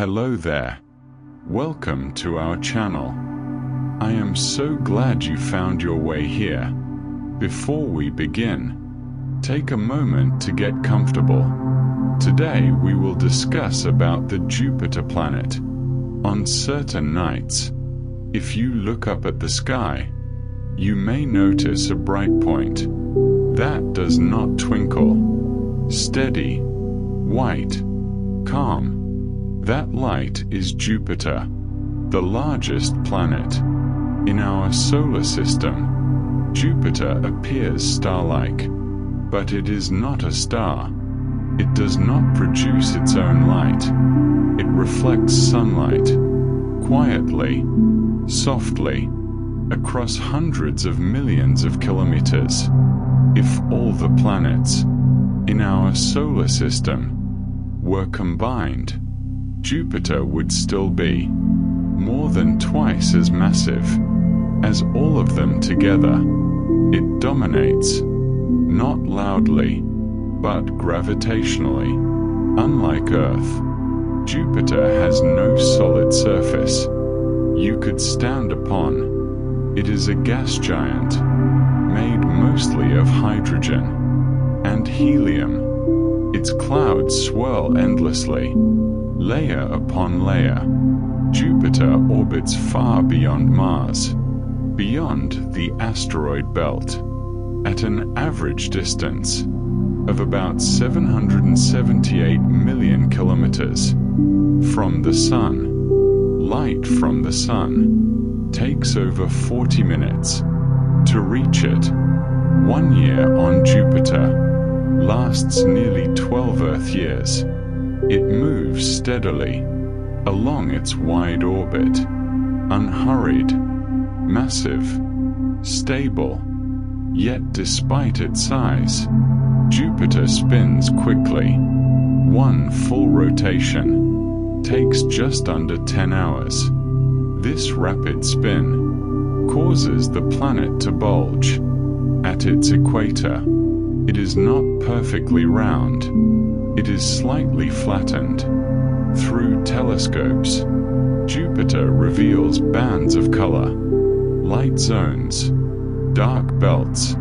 Hello there. Welcome to our channel. I am so glad you found your way here. Before we begin, take a moment to get comfortable. Today we will discuss about the Jupiter planet. On certain nights, if you look up at the sky, you may notice a bright point that does not twinkle. Steady, white, calm. That light is Jupiter, the largest planet. In our solar system, Jupiter appears star-like, but it is not a star. It does not produce its own light. It reflects sunlight, quietly, softly, across hundreds of millions of kilometers. If all the planets in our solar system were combined, Jupiter would still be more than twice as massive as all of them together. It dominates, not loudly, but gravitationally. Unlike Earth, Jupiter has no solid surface you could stand upon. It is a gas giant, made mostly of hydrogen and helium. Its clouds swirl endlessly, layer upon layer. Jupiter orbits far beyond Mars, beyond the asteroid belt, at an average distance of about 778 million kilometers from the Sun. Light from the Sun takes over 40 minutes to reach it. 1 year on Jupiter lasts nearly 12 Earth years. It moves steadily along its wide orbit, unhurried, massive, stable. Yet despite its size, Jupiter spins quickly. One full rotation takes just under 10 hours. This rapid spin causes the planet to bulge at its equator. It is not perfectly round. It is slightly flattened. Through telescopes, Jupiter reveals bands of color, light zones, dark belts,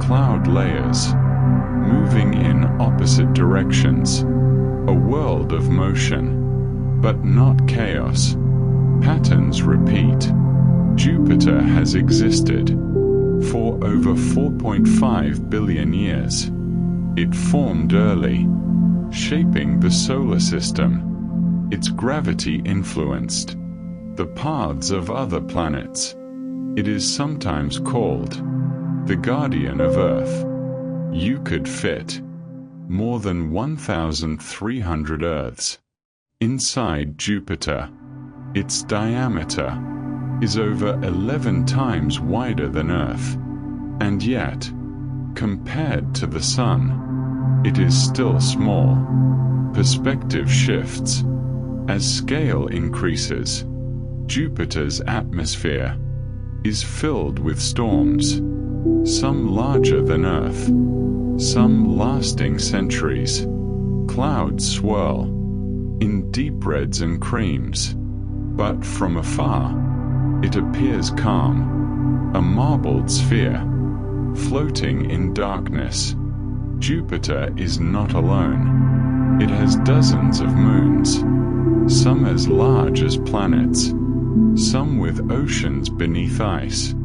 cloud layers, moving in opposite directions. A world of motion, but not chaos. Patterns repeat. Jupiter has existed for over 4.5 billion years. It formed early, shaping the solar system. Its gravity influenced the paths of other planets. It is sometimes called the guardian of Earth. You could fit more than 1,300 Earths inside Jupiter. Its diameter is over 11 times wider than Earth, and yet, compared to the Sun, it is still small. Perspective shifts as scale increases. Jupiter's atmosphere is filled with storms, some larger than Earth, some lasting centuries. Clouds swirl in deep reds and creams, but from afar, it appears calm, a marbled sphere, floating in darkness. Jupiter is not alone. It has dozens of moons, some as large as planets, some with oceans beneath ice.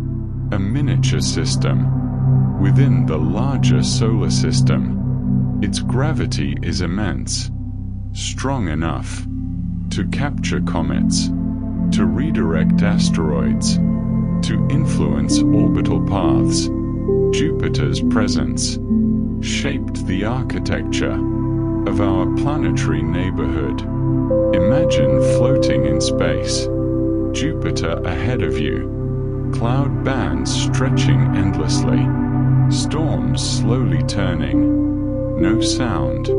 A miniature system within the larger solar system. Its gravity is immense, strong enough to capture comets, to redirect asteroids, to influence orbital paths. Jupiter's presence shaped the architecture of our planetary neighborhood. Imagine floating in space, Jupiter ahead of you, cloud bands stretching endlessly, storms slowly turning, no sound,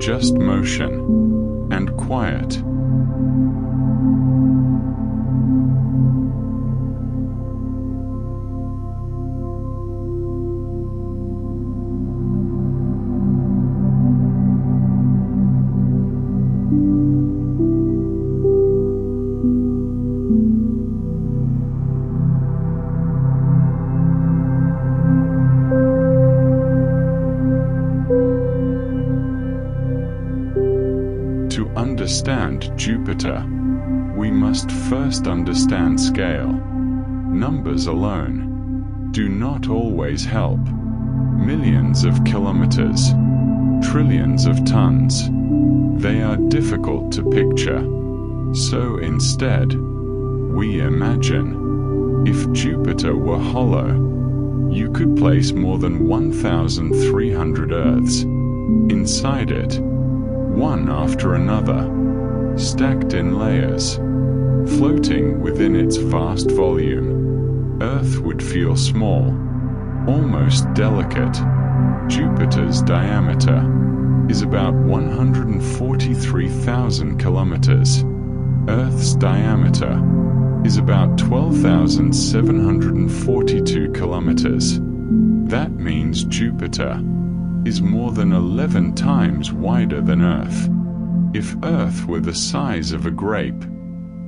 just motion and quiet. understand Jupiter, we must first understand scale. Numbers alone do not always help. Millions of kilometers, trillions of tons, they are difficult to picture. So instead, we imagine, if Jupiter were hollow, you could place more than 1,300 Earths inside it, one after another, stacked in layers, floating within its vast volume. Earth would feel small, almost delicate. Jupiter's diameter is about 143,000 kilometers. Earth's diameter is about 12,742 kilometers. That means Jupiter is more than 11 times wider than Earth. If Earth were the size of a grape,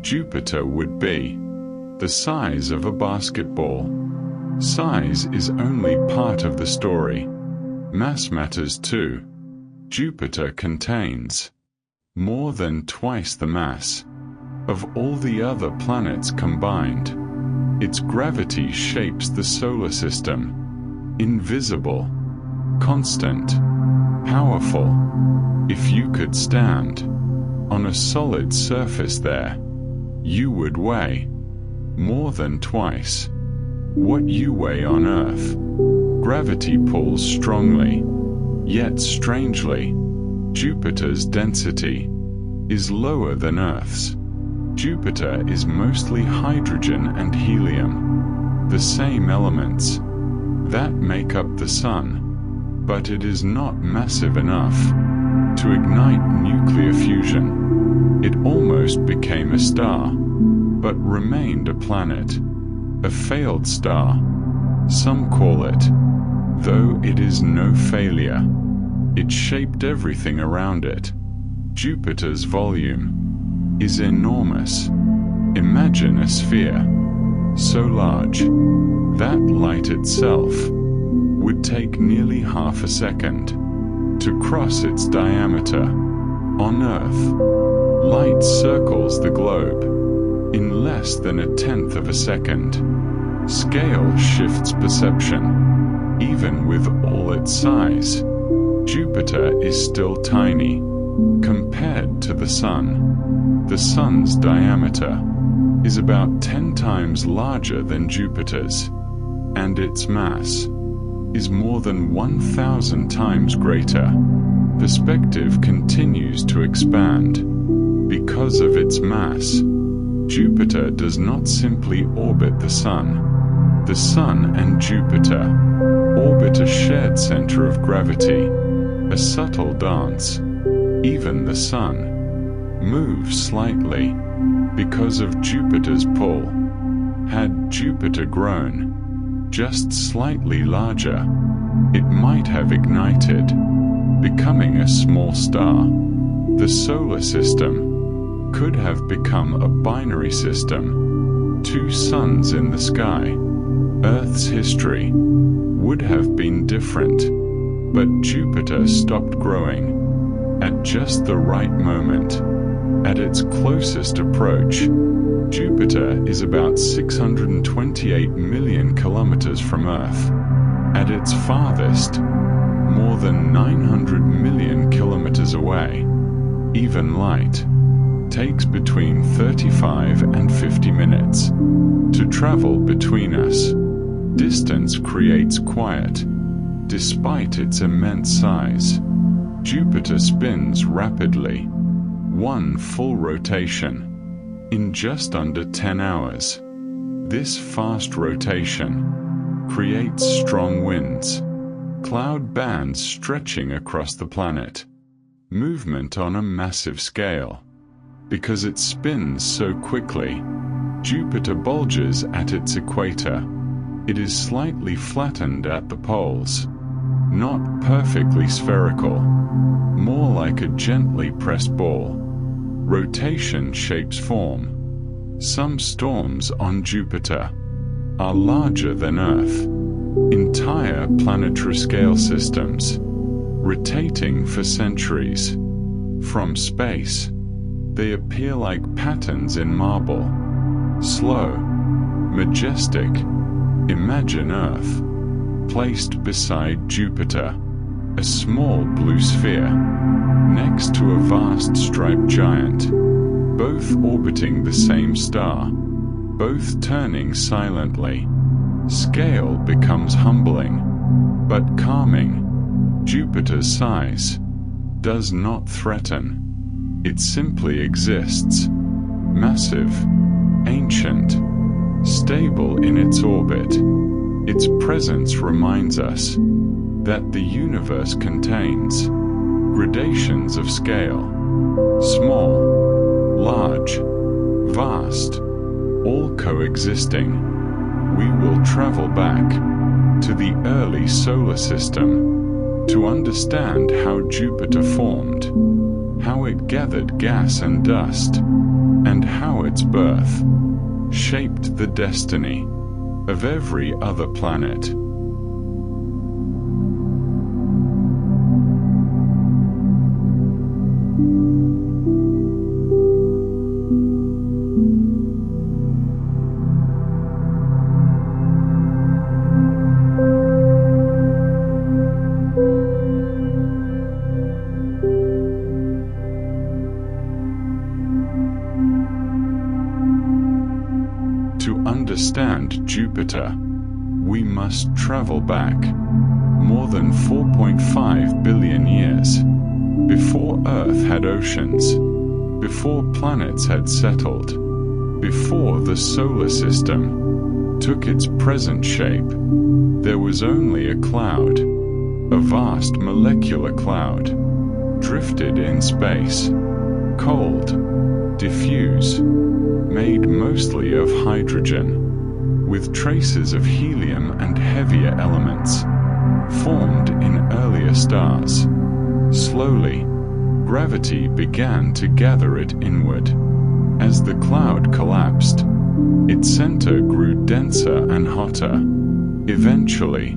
Jupiter would be the size of a basketball. Size is only part of the story. Mass matters too. Jupiter contains more than twice the mass of all the other planets combined. Its gravity shapes the solar system. Invisible, constant, powerful. If you could stand on a solid surface there, you would weigh more than twice what you weigh on Earth. Gravity pulls strongly, yet strangely, Jupiter's density is lower than Earth's. Jupiter is mostly hydrogen and helium, the same elements that make up the Sun, but it is not massive enough to ignite nuclear fusion. It almost became a star, but remained a planet, a failed star, some call it, though it is no failure. It shaped everything around it. Jupiter's volume is enormous. Imagine a sphere so large that light itself would take nearly half a second to cross its diameter. On Earth, light circles the globe in less than 1/10 of a second. Scale shifts perception. Even with all its size, Jupiter is still tiny compared to the Sun. The Sun's diameter is about 10 times larger than Jupiter's, and its mass is more than 1,000 times greater. Perspective continues to expand. Because of its mass, Jupiter does not simply orbit the Sun. The Sun and Jupiter orbit a shared center of gravity, a subtle dance. Even the Sun moves slightly because of Jupiter's pull. Had Jupiter grown just slightly larger, it might have ignited, becoming a small star. The solar system could have become a binary system, two suns in the sky. Earth's history would have been different, but Jupiter stopped growing at just the right moment. At its closest approach, Jupiter is about 628 million kilometers from Earth. At its farthest, more than 900 million kilometers away. Even light takes between 35 and 50 minutes to travel between us. Distance creates quiet. Despite its immense size, Jupiter spins rapidly, one full rotation, in just under 10 hours. This fast rotation creates strong winds, cloud bands stretching across the planet, movement on a massive scale. Because it spins so quickly, Jupiter bulges at its equator. It is slightly flattened at the poles, not perfectly spherical, more like a gently pressed ball. Rotation shapes form. Some storms on Jupiter are larger than Earth. Entire planetary scale systems, rotating for centuries. From space, They appear like patterns in marble. Slow, majestic. Imagine Earth, placed beside Jupiter, a small blue sphere, next to a vast striped giant, both orbiting the same star, both turning silently. Scale becomes humbling, but calming. Jupiter's size does not threaten. It simply exists, massive, ancient, stable in its orbit. Its presence reminds us that the universe contains gradations of scale, small, large, vast, all coexisting. We will travel back to the early solar system to understand how Jupiter formed, how it gathered gas and dust, and how its birth shaped the destiny of every other planet. To understand Jupiter, we must travel back more than 4.5 billion years, before Earth had oceans, before planets had settled, before the solar system took its present shape. There was only a cloud, a vast molecular cloud, drifted in space, cold, diffuse, made mostly of hydrogen, with traces of helium and heavier elements, formed in earlier stars. Slowly, gravity began to gather it inward. As the cloud collapsed, its center grew denser and hotter. Eventually,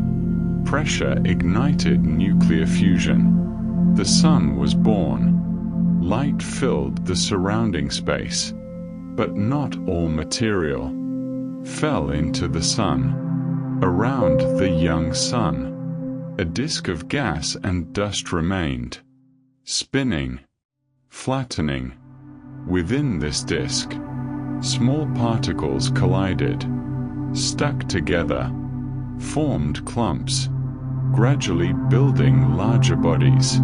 pressure ignited nuclear fusion. The sun was born. Light filled the surrounding space. But not all material fell into the sun. Around the young sun, a disk of gas and dust remained, spinning, flattening. Within this disk, small particles collided, stuck together, formed clumps, gradually building larger bodies.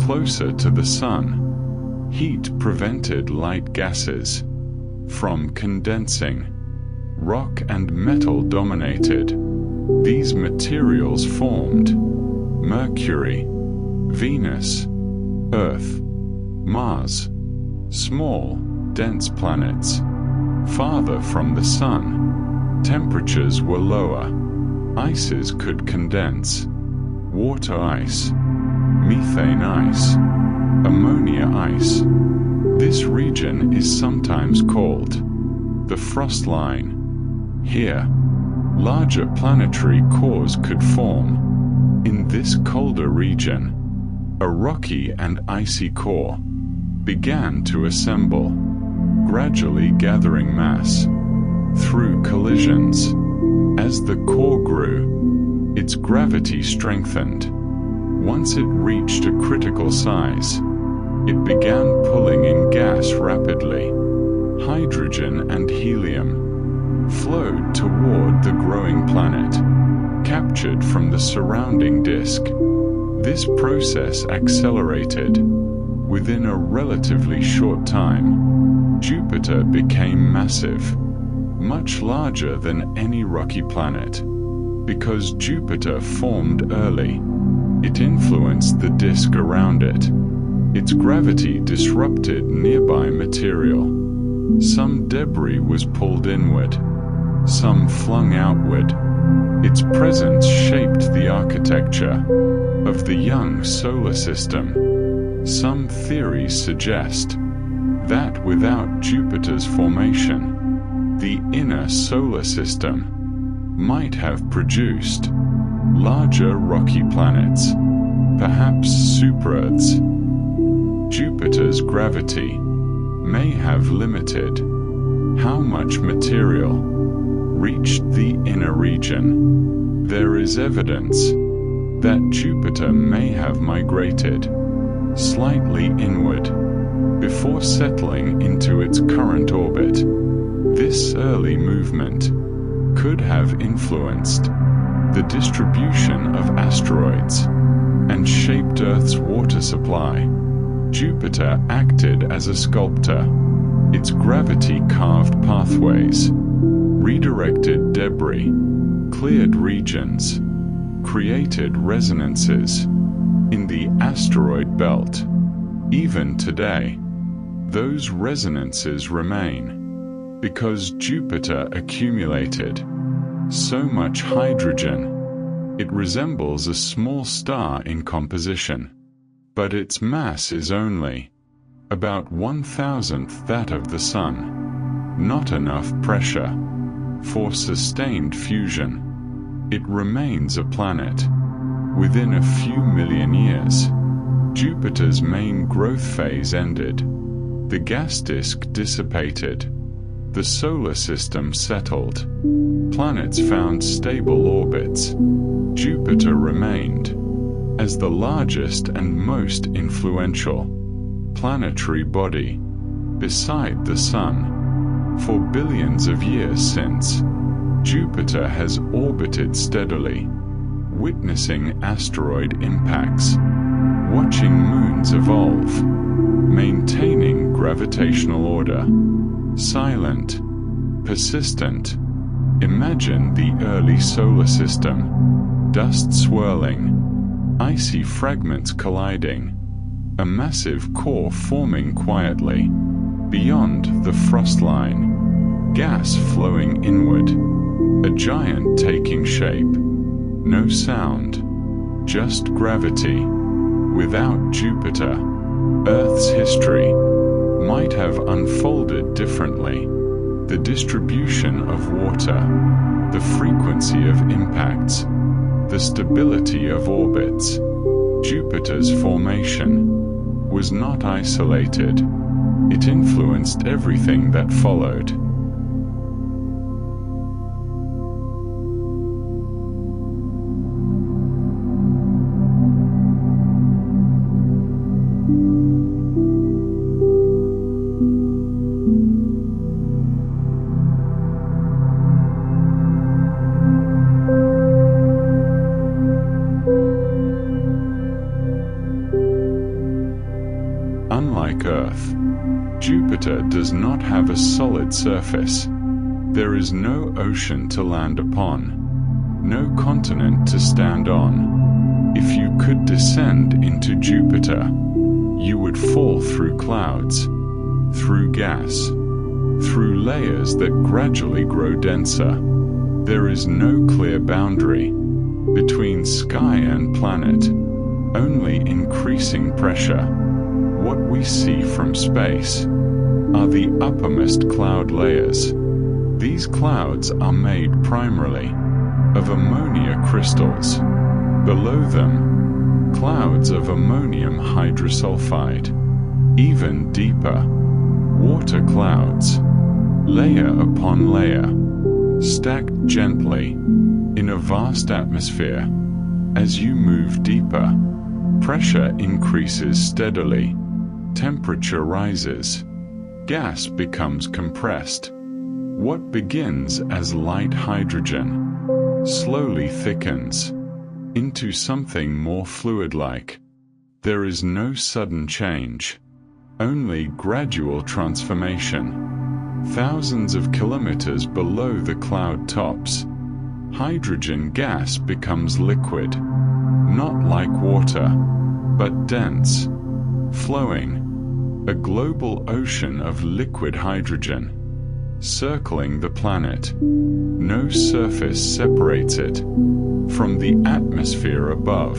Closer to the sun, heat prevented light gases from condensing. Rock and metal dominated. These materials formed Mercury, Venus, Earth, Mars, small, dense planets. Farther from the sun, temperatures were lower. Ices could condense. Water ice, methane ice, ammonia ice. This region is sometimes called the frost line. Here, larger planetary cores could form. In this colder region, a rocky and icy core began to assemble, gradually gathering mass through collisions. As the core grew, its gravity strengthened. Once it reached a critical size, it began pulling in gas rapidly. Hydrogen and helium flowed toward the growing planet, captured from the surrounding disk. This process accelerated. Within a relatively short time, Jupiter became massive, much larger than any rocky planet. Because Jupiter formed early, it influenced the disk around it. Its gravity disrupted nearby material. Some debris was pulled inward, some flung outward. Its presence shaped the architecture of the young solar system. Some theories suggest that without Jupiter's formation, the inner solar system might have produced larger rocky planets, perhaps super-Earths. Jupiter's gravity have limited how much material reached the inner region. There is evidence that Jupiter may have migrated slightly inward before settling into its current orbit. This early movement could have influenced the distribution of asteroids and shaped Earth's water supply. Jupiter acted as a sculptor. Its gravity carved pathways, redirected debris, cleared regions, created resonances in the asteroid belt. Even today, those resonances remain because Jupiter accumulated so much hydrogen. It resembles a small star in composition, but its mass is only about 1,000th that of the Sun. Not enough pressure for sustained fusion. It remains a planet. Within a few million years, Jupiter's main growth phase ended. The gas disk dissipated. The solar system settled. Planets found stable orbits. Jupiter remained as the largest and most influential planetary body beside the Sun. For billions of years since, Jupiter has orbited steadily, witnessing asteroid impacts, watching moons evolve, maintaining gravitational order. Silent, persistent. Imagine the early solar system. Dust swirling, icy fragments colliding, a massive core forming quietly beyond the frost line, gas flowing inward, a giant taking shape. No sound, just gravity. Without Jupiter, Earth's history might have unfolded differently. The distribution of water, the frequency of impacts, the stability of orbits. Jupiter's formation was not isolated. It influenced everything that followed. Unlike Earth, Jupiter does not have a solid surface. There is no ocean to land upon, no continent to stand on. If you could descend into Jupiter, you would fall through clouds, through gas, through layers that gradually grow denser. There is no clear boundary between sky and planet, only increasing pressure. What we see from space are the uppermost cloud layers. These clouds are made primarily of ammonia crystals. Below them, clouds of ammonium hydrosulfide. Even deeper, water clouds, layer upon layer, stacked gently in a vast atmosphere. As you move deeper, pressure increases steadily. Temperature rises. Gas becomes compressed. What begins as light hydrogen slowly thickens into something more fluid-like. There is no sudden change, only gradual transformation. Thousands of kilometers below the cloud tops, hydrogen gas becomes liquid, not like water, but dense, flowing, a global ocean of liquid hydrogen, circling the planet. No surface separates it from the atmosphere above.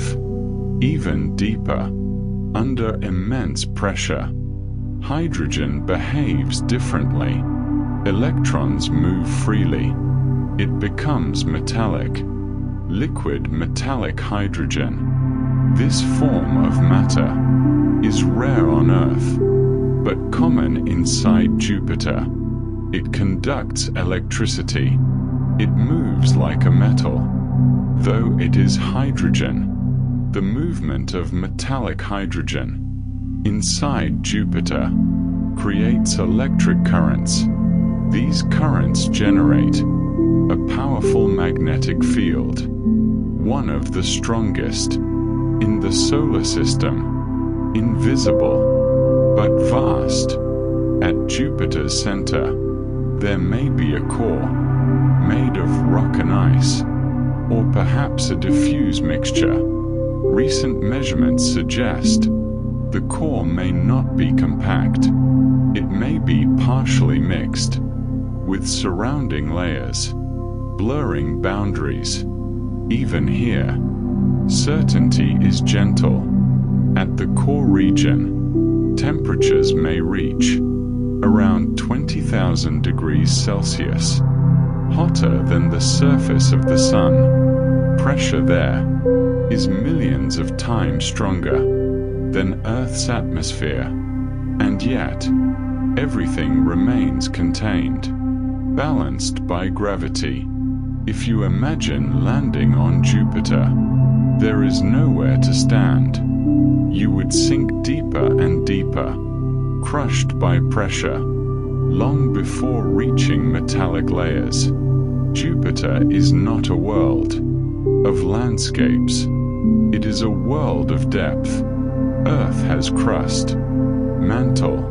Even deeper, under immense pressure, hydrogen behaves differently. Electrons move freely. It becomes metallic, liquid metallic hydrogen. This form of matter is rare on Earth. but common inside Jupiter. It conducts electricity. It moves like a metal. Though it is hydrogen, the movement of metallic hydrogen inside Jupiter creates electric currents. These currents generate a powerful magnetic field, one of the strongest in the solar system, invisible but vast. At Jupiter's center, there may be a core made of rock and ice, or perhaps a diffuse mixture. Recent measurements suggest the core may not be compact. It may be partially mixed, with surrounding layers, blurring boundaries. Even here, certainty is gentle. At the core region, temperatures may reach around 20,000 degrees Celsius, hotter than the surface of the Sun. Pressure there is millions of times stronger than Earth's atmosphere, and yet everything remains contained, balanced by gravity. If you imagine landing on Jupiter, there is nowhere to stand. You would sink deeper and deeper, crushed by pressure, long before reaching metallic layers. Jupiter is not a world of landscapes. It is a world of depth. Earth has crust, mantle,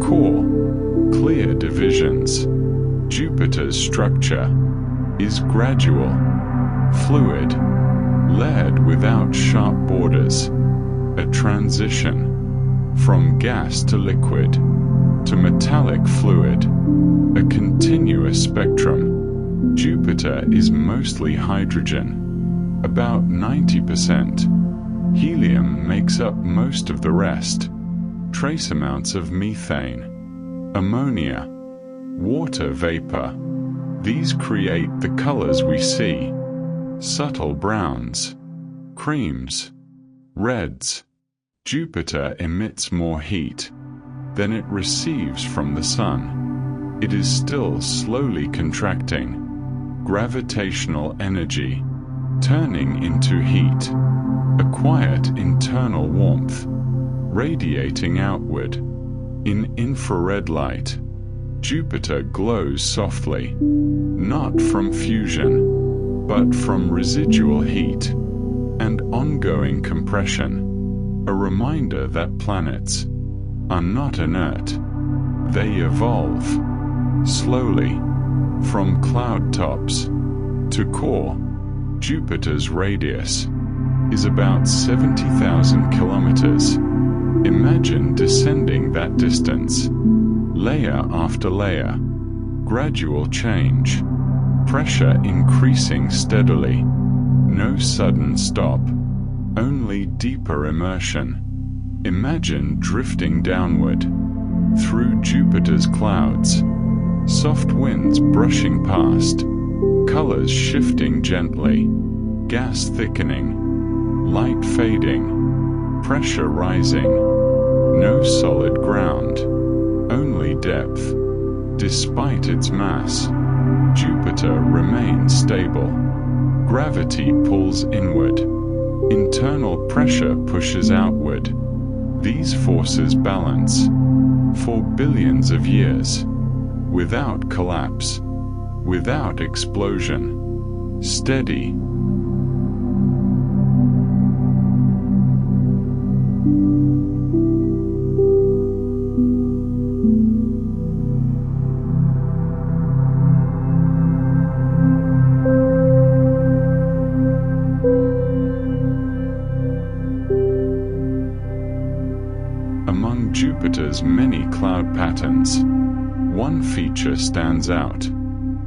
core, clear divisions. Jupiter's structure is gradual, fluid, layered without sharp borders, a transition from gas to liquid to metallic fluid, a continuous spectrum. Jupiter is mostly hydrogen, about 90%. Helium makes up most of the rest. Trace amounts of methane, ammonia, water vapor. These create the colors we see: subtle browns, creams, reds. Jupiter emits more heat than it receives from the Sun. It is still slowly contracting. Gravitational energy turning into heat, a quiet internal warmth radiating outward. In infrared light, Jupiter glows softly, not from fusion, but from residual heat and ongoing compression, a reminder that planets are not inert. They evolve slowly from cloud tops to core. Jupiter's radius is about 70,000 kilometers. Imagine descending that distance, layer after layer, gradual change, pressure increasing steadily, no sudden stop, only deeper immersion. Imagine drifting downward through Jupiter's clouds, soft winds brushing past, colors shifting gently, gas thickening, light fading, pressure rising. No solid ground, only depth. Despite its mass, Jupiter remains stable. Gravity pulls inward. Internal pressure pushes outward. These forces balance for billions of years, without collapse, without explosion, steady. Among Jupiter's many cloud patterns, one feature stands out: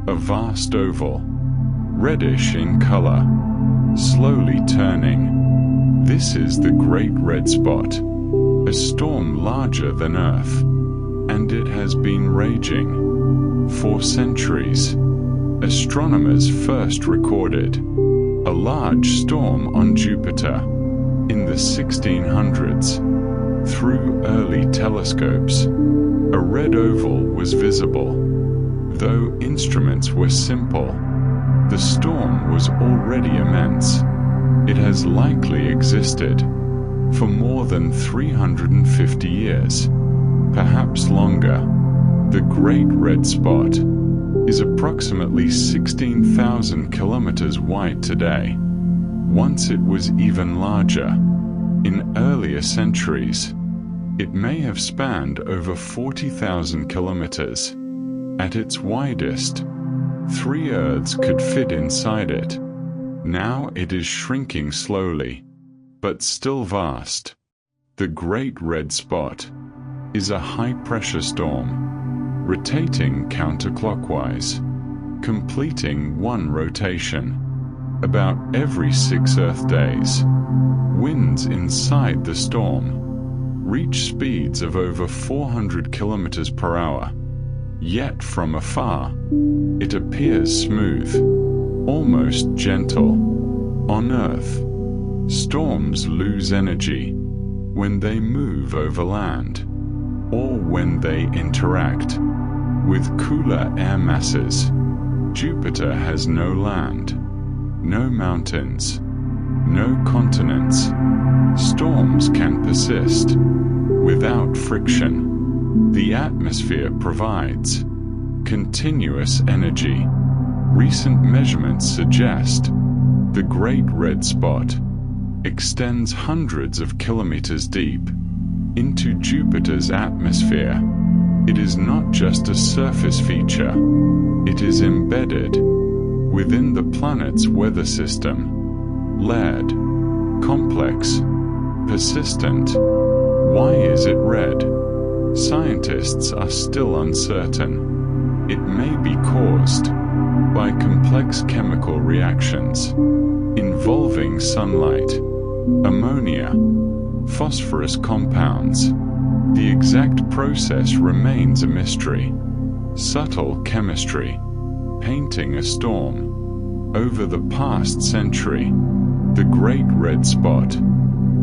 a vast oval, reddish in color, slowly turning. This is the Great Red Spot, a storm larger than Earth, and it has been raging for centuries. Astronomers first recorded a large storm on Jupiter in the 1600s. Through early telescopes, a red oval was visible. Though instruments were simple, the storm was already immense. It has likely existed for more than 350 years, perhaps longer. The Great Red Spot is approximately 16,000 kilometers wide today. Once it was even larger. In earlier centuries, it may have spanned over 40,000 kilometers. At its widest, 3 Earths could fit inside it. Now it is shrinking slowly, but still vast. The Great Red Spot is a high-pressure storm, rotating counterclockwise, completing one rotation about every 6 Earth days. Winds inside the storm reach speeds of over 400 kilometers per hour. Yet from afar, it appears smooth, almost gentle. On Earth, storms lose energy when they move over land, or when they interact with cooler air masses. Jupiter has no land, no mountains, no continents. Storms can persist without friction. The atmosphere provides continuous energy. Recent measurements suggest the Great Red Spot extends hundreds of kilometers deep into Jupiter's atmosphere. It is not just a surface feature, it is embedded within the planet's weather system. Layered, complex, persistent. Why is it red? Scientists are still uncertain. It may be caused by complex chemical reactions involving sunlight, ammonia, phosphorus compounds. The exact process remains a mystery. Subtle chemistry, painting a storm. Over the past century, the Great Red Spot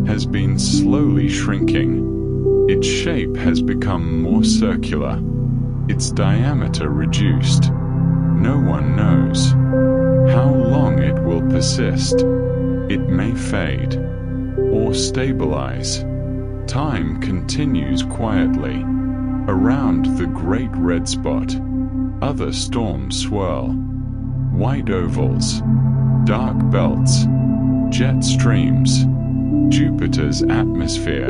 has been slowly shrinking. Its shape has become more circular, its diameter reduced. No one knows how long it will persist. It may fade or stabilize. Time continues quietly. Around the Great Red Spot, other storms swirl. White ovals, dark belts, jet streams. Jupiter's atmosphere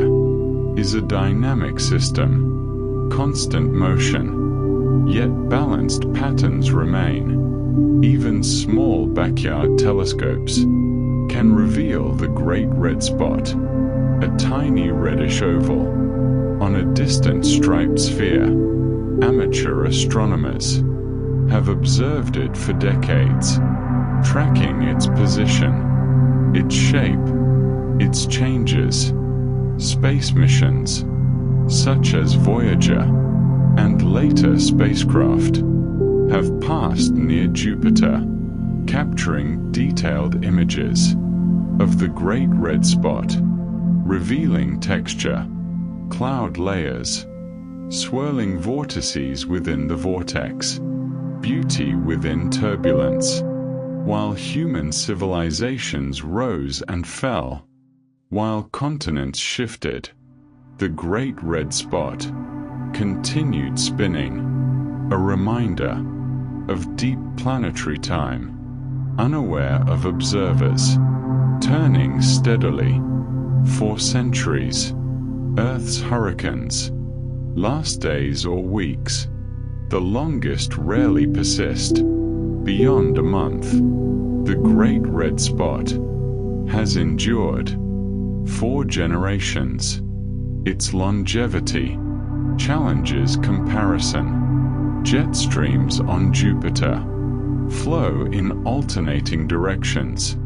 is a dynamic system, constant motion, yet balanced patterns remain. Even small backyard telescopes can reveal the Great Red Spot, a tiny reddish oval on a distant striped sphere. Amateur astronomers have observed it for decades, tracking its position, its shape, its changes. Space missions, such as Voyager and later spacecraft, have passed near Jupiter, capturing detailed images of the Great Red Spot, revealing texture, cloud layers, swirling vortices within the vortex, beauty within turbulence. While human civilizations rose and fell, while continents shifted, the Great Red Spot continued spinning, a reminder of deep planetary time, unaware of observers, turning steadily for centuries. Earth's hurricanes last days or weeks. The longest rarely persist beyond a month. The Great Red Spot has endured 4 generations. Its longevity challenges comparison. Jet streams on Jupiter flow in alternating directions.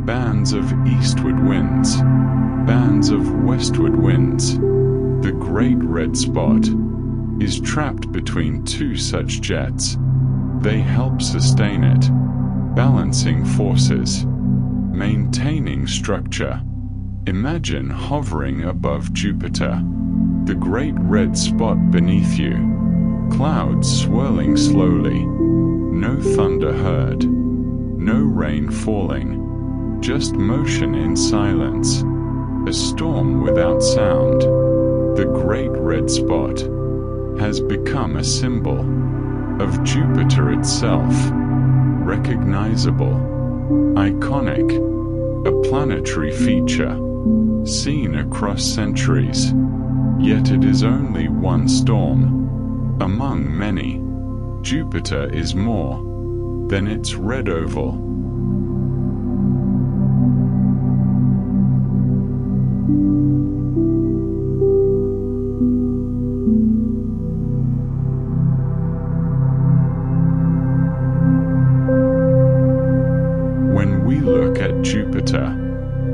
Bands of eastward winds, bands of westward winds. The Great Red Spot is trapped between 2 such jets. They help sustain it, balancing forces, maintaining structure. Imagine hovering above Jupiter, the great red spot beneath you, clouds swirling slowly, no thunder heard, no rain falling, just motion in silence, a storm without sound. The great red spot has become a symbol of Jupiter itself, recognizable, iconic, a planetary feature, seen across centuries, yet it is only one storm among many. Jupiter is more than its red oval. When we look at Jupiter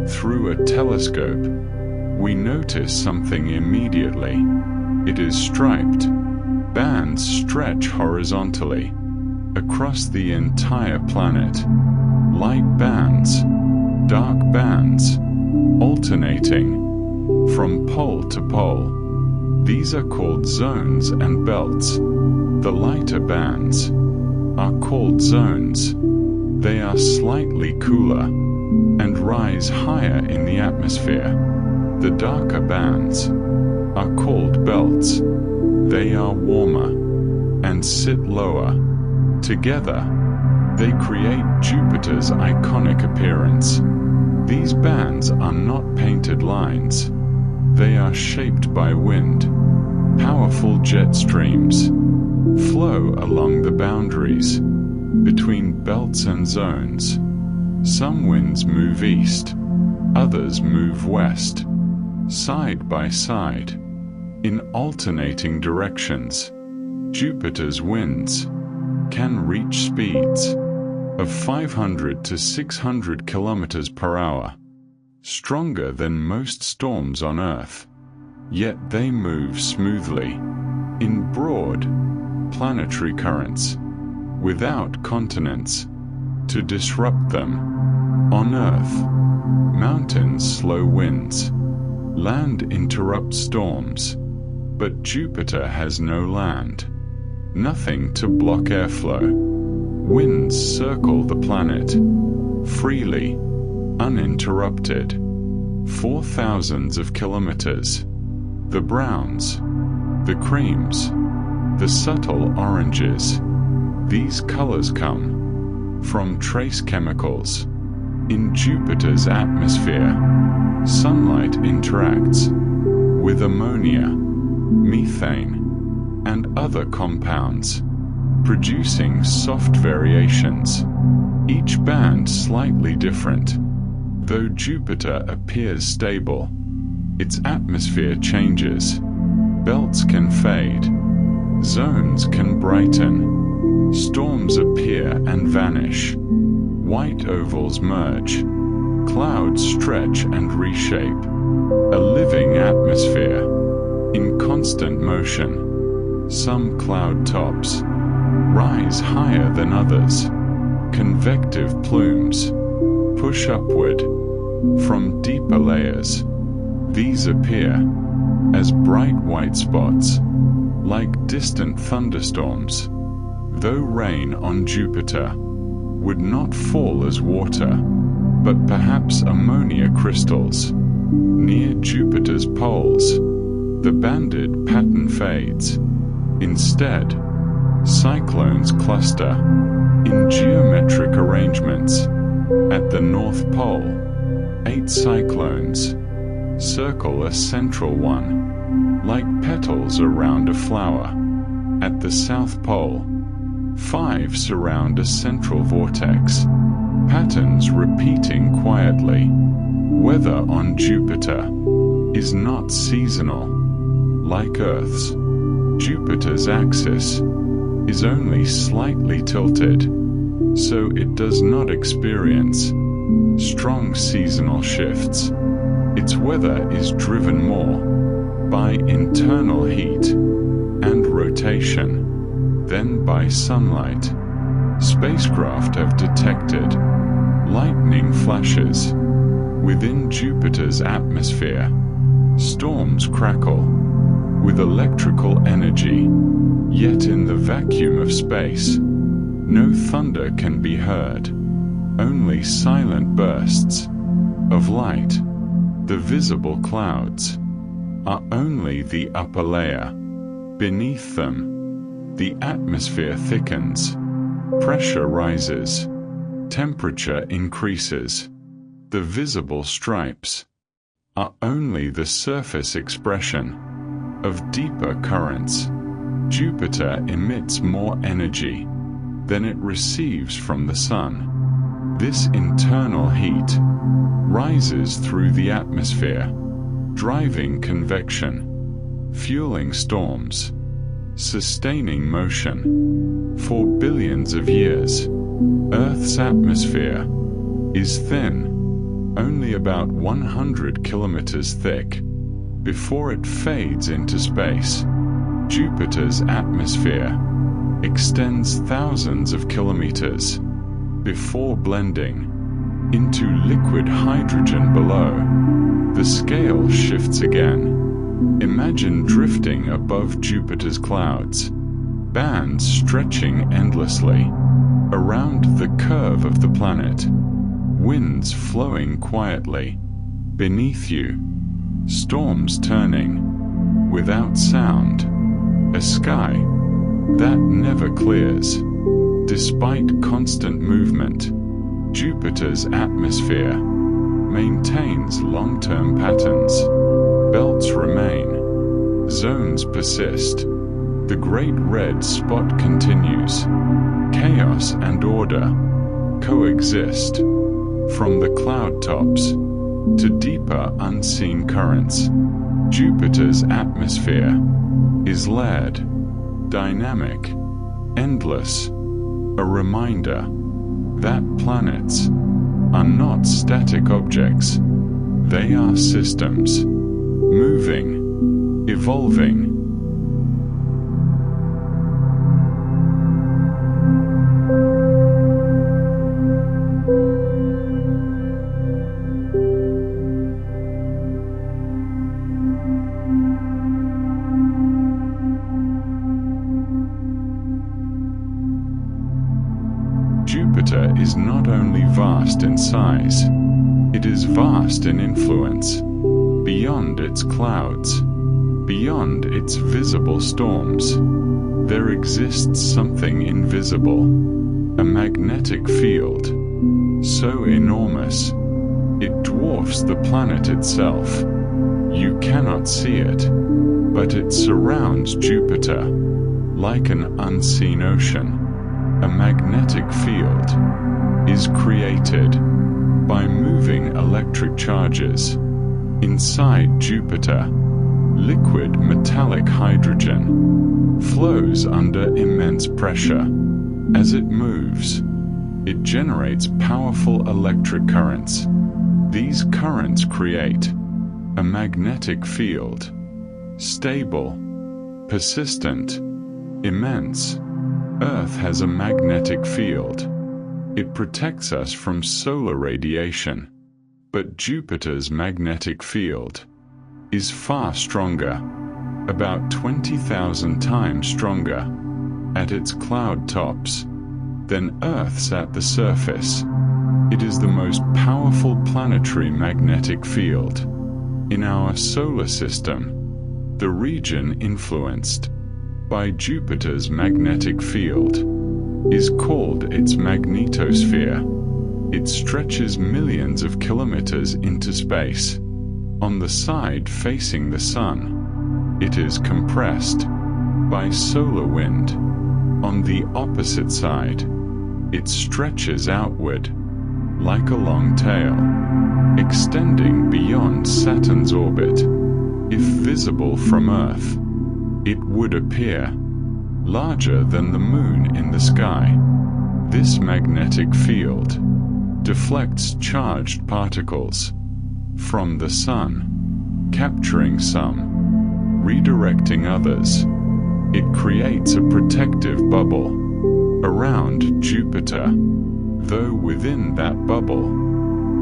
through a telescope, we notice something immediately. It is striped. Bands stretch horizontally across the entire planet. Light bands, dark bands, alternating from pole to pole. These are called zones and belts. The lighter bands are called zones. They are slightly cooler and rise higher in the atmosphere. The darker bands are called belts. They are warmer and sit lower. Together, they create Jupiter's iconic appearance. These bands are not painted lines. They are shaped by wind. Powerful jet streams flow along the boundaries between belts and zones. Some winds move east, others move west, side by side, in alternating directions. Jupiter's winds can reach speeds of 500 to 600 kilometers per hour, stronger than most storms on Earth. Yet they move smoothly in broad planetary currents without continents to disrupt them. On Earth, mountains slow winds, land interrupts storms, but Jupiter has no land, nothing to block airflow. Winds circle the planet freely, uninterrupted, for thousands of kilometers. The browns, the creams, the subtle oranges, these colors come from trace chemicals in Jupiter's atmosphere. Sunlight interacts with ammonia, methane, and other compounds, producing soft variations, each band slightly different. Though Jupiter appears stable, its atmosphere changes. Belts can fade, zones can brighten, storms appear and vanish, white ovals merge, clouds stretch and reshape, a living atmosphere in constant motion. Some cloud tops rise higher than others. Convective plumes push upward from deeper layers. These appear as bright white spots, like distant thunderstorms. Though rain on Jupiter would not fall as water, but perhaps ammonia crystals. Near Jupiter's poles, the banded pattern fades. Instead, cyclones cluster in geometric arrangements. At the North Pole, 8 cyclones circle a central one, like petals around a flower. At the South Pole, 5 surround a central vortex, patterns repeating quietly. Weather on Jupiter is not seasonal, like Earth's. Jupiter's axis is only slightly tilted, so it does not experience strong seasonal shifts. Its weather is driven more by internal heat and rotation than by sunlight. Spacecraft have detected lightning flashes Within Jupiter's atmosphere, storms crackle with electrical energy, yet in the vacuum of space, no thunder can be heard, only silent bursts of light. The visible clouds are only the upper layer. Beneath them, the atmosphere thickens, pressure rises, temperature increases. The visible stripes are only the surface expression of deeper currents. Jupiter emits more energy than it receives from the Sun. This internal heat rises through the atmosphere, driving convection, fueling storms, sustaining motion. For billions of years, Earth's atmosphere is thin, only about 100 kilometers thick. Before it fades into space, Jupiter's atmosphere extends thousands of kilometers before blending into liquid hydrogen below. The scale shifts again. Imagine drifting above Jupiter's clouds, bands stretching endlessly around the curve of the planet, winds flowing quietly beneath you, storms turning without sound, a sky that never clears. Despite constant movement, Jupiter's atmosphere maintains long-term patterns. Belts remain, zones persist. The Great Red Spot continues. Chaos and order coexist. From the cloud tops to deeper unseen currents, Jupiter's atmosphere is layered, dynamic, endless, a reminder that planets are not static objects. They are systems, moving, evolving. Jupiter is not only vast in size, it is vast in influence. Beyond its clouds, beyond its visible storms, there exists something invisible, a magnetic field, so enormous, it dwarfs the planet itself. You cannot see it, but it surrounds Jupiter like an unseen ocean. A magnetic field is created by moving electric charges. Inside Jupiter, liquid metallic hydrogen flows under immense pressure. As it moves, it generates powerful electric currents. These currents create a magnetic field, stable, persistent, immense. Earth has a magnetic field. It protects us from solar radiation. But Jupiter's magnetic field is far stronger, about 20,000 times stronger, at its cloud tops than Earth's at the surface. It is the most powerful planetary magnetic field in our solar system. The region influenced by Jupiter's magnetic field is called its magnetosphere. It stretches millions of kilometers into space. On the side facing the Sun, it is compressed by solar wind. On the opposite side, it stretches outward like a long tail, extending beyond Saturn's orbit. If visible from Earth, it would appear larger than the Moon in the sky. This magnetic field deflects charged particles from the Sun, capturing some, redirecting others. It creates a protective bubble around Jupiter, though within that bubble,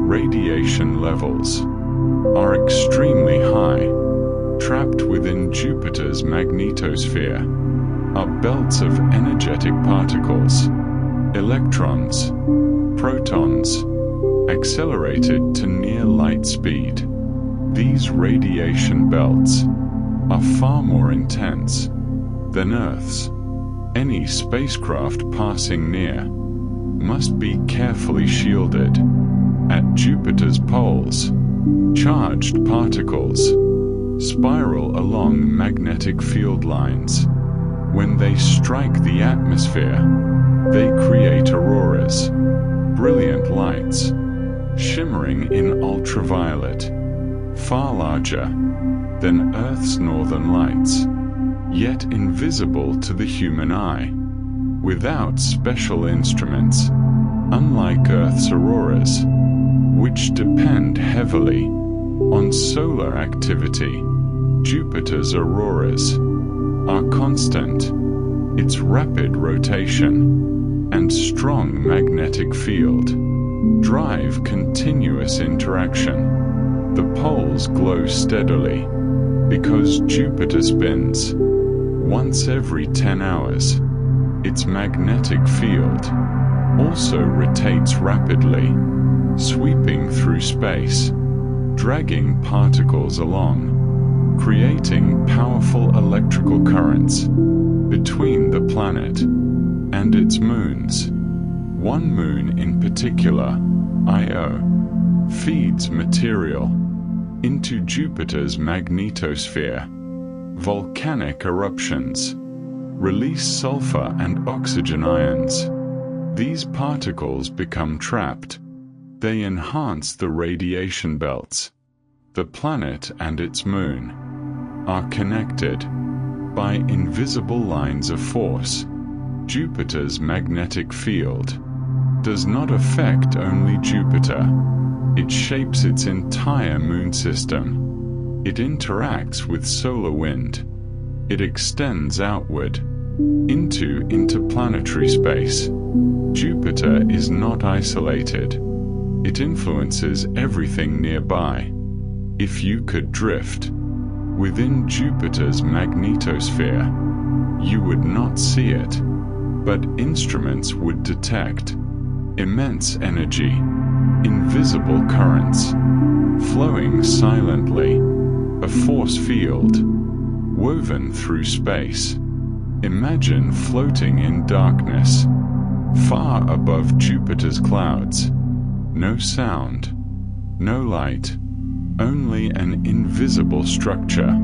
radiation levels are extremely high. Trapped within Jupiter's magnetosphere are belts of energetic particles, electrons, protons, accelerated to near light speed. These radiation belts are far more intense than Earth's. Any spacecraft passing near must be carefully shielded. At Jupiter's poles, charged particles spiral along magnetic field lines. When they strike the atmosphere, they create auroras, brilliant lights, shimmering in ultraviolet, far larger than Earth's northern lights, yet invisible to the human eye. Without special instruments, unlike Earth's auroras, which depend heavily on solar activity, Jupiter's auroras are constant. Its rapid rotation and strong magnetic field drive continuous interaction. The poles glow steadily because Jupiter spins once every 10 hours. Its magnetic field also rotates rapidly, sweeping through space, dragging particles along, creating powerful electrical currents between the planet and its moons. One moon in particular, Io, feeds material into Jupiter's magnetosphere. Volcanic eruptions release sulfur and oxygen ions. These particles become trapped. They enhance the radiation belts. The planet and its moon are connected by invisible lines of force. Jupiter's magnetic field does not affect only Jupiter. It shapes its entire moon system. It interacts with solar wind. It extends outward into interplanetary space. Jupiter is not isolated. It influences everything nearby. If you could drift within Jupiter's magnetosphere, you would not see it, but instruments would detect immense energy, invisible currents, flowing silently, a force field woven through space. Imagine floating in darkness, far above Jupiter's clouds. No sound, no light, only an invisible structure,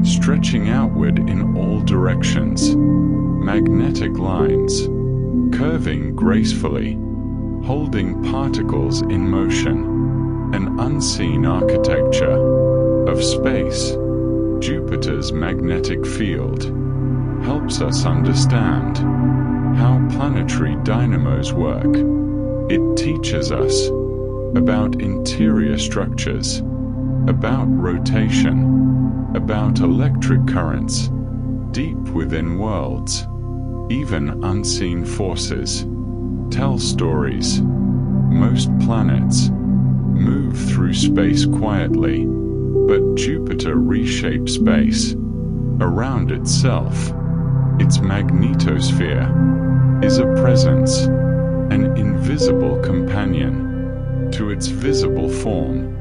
stretching outward in all directions. Magnetic lines, curving gracefully, holding particles in motion. An unseen architecture of space. Jupiter's magnetic field helps us understand how planetary dynamos work. It teaches us about interior structures, about rotation, about electric currents, deep within worlds. Even unseen forces tell stories. Most planets move through space quietly, but Jupiter reshapes space around itself. Its magnetosphere is a presence, an invisible companion to its visible form.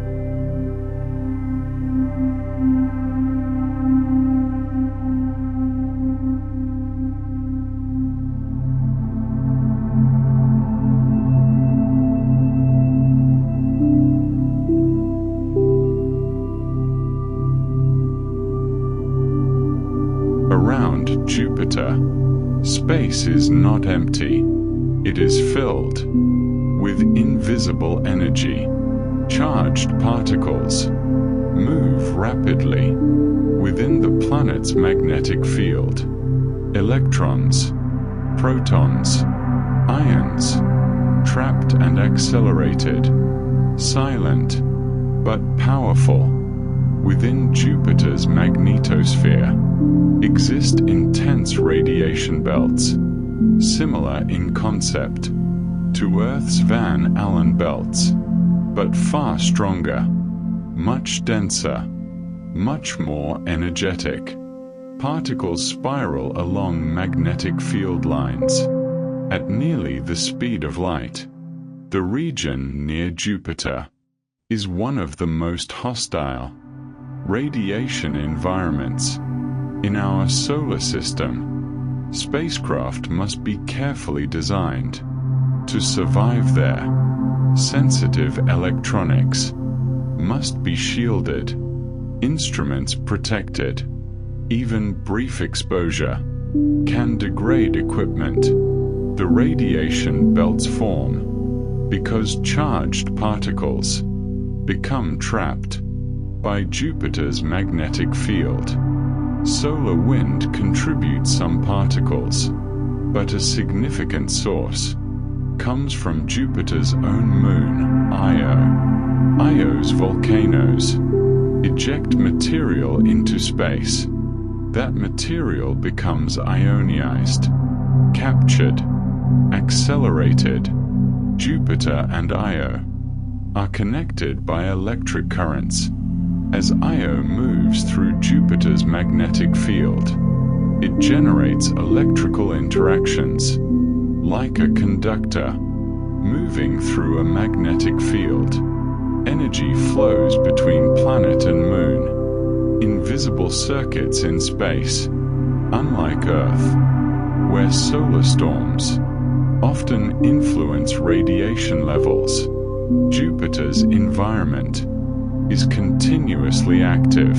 Around Jupiter, space is not empty. It is filled with invisible energy. Charged particles move rapidly within the planet's magnetic field. Electrons, protons, ions, trapped and accelerated, silent but powerful. Within Jupiter's magnetosphere exist intense radiation belts, similar in concept to Earth's Van Allen belts. but far stronger, much denser, much more energetic. Particles spiral along magnetic field lines at nearly the speed of light. The region near Jupiter is one of the most hostile radiation environments in our solar system. Spacecraft must be carefully designed to survive there. Sensitive electronics must be shielded, instruments protected. Even brief exposure can degrade equipment. The radiation belts form because charged particles become trapped by Jupiter's magnetic field. Solar wind contributes some particles, but a significant source comes from Jupiter's own moon, Io. Io's volcanoes eject material into space. That material becomes ionized, captured, accelerated. Jupiter and Io are connected by electric currents. As Io moves through Jupiter's magnetic field, it generates electrical interactions, like a conductor moving through a magnetic field. Energy flows between planet and moon, invisible circuits in space. Unlike Earth, where solar storms often influence radiation levels, Jupiter's environment is continuously active.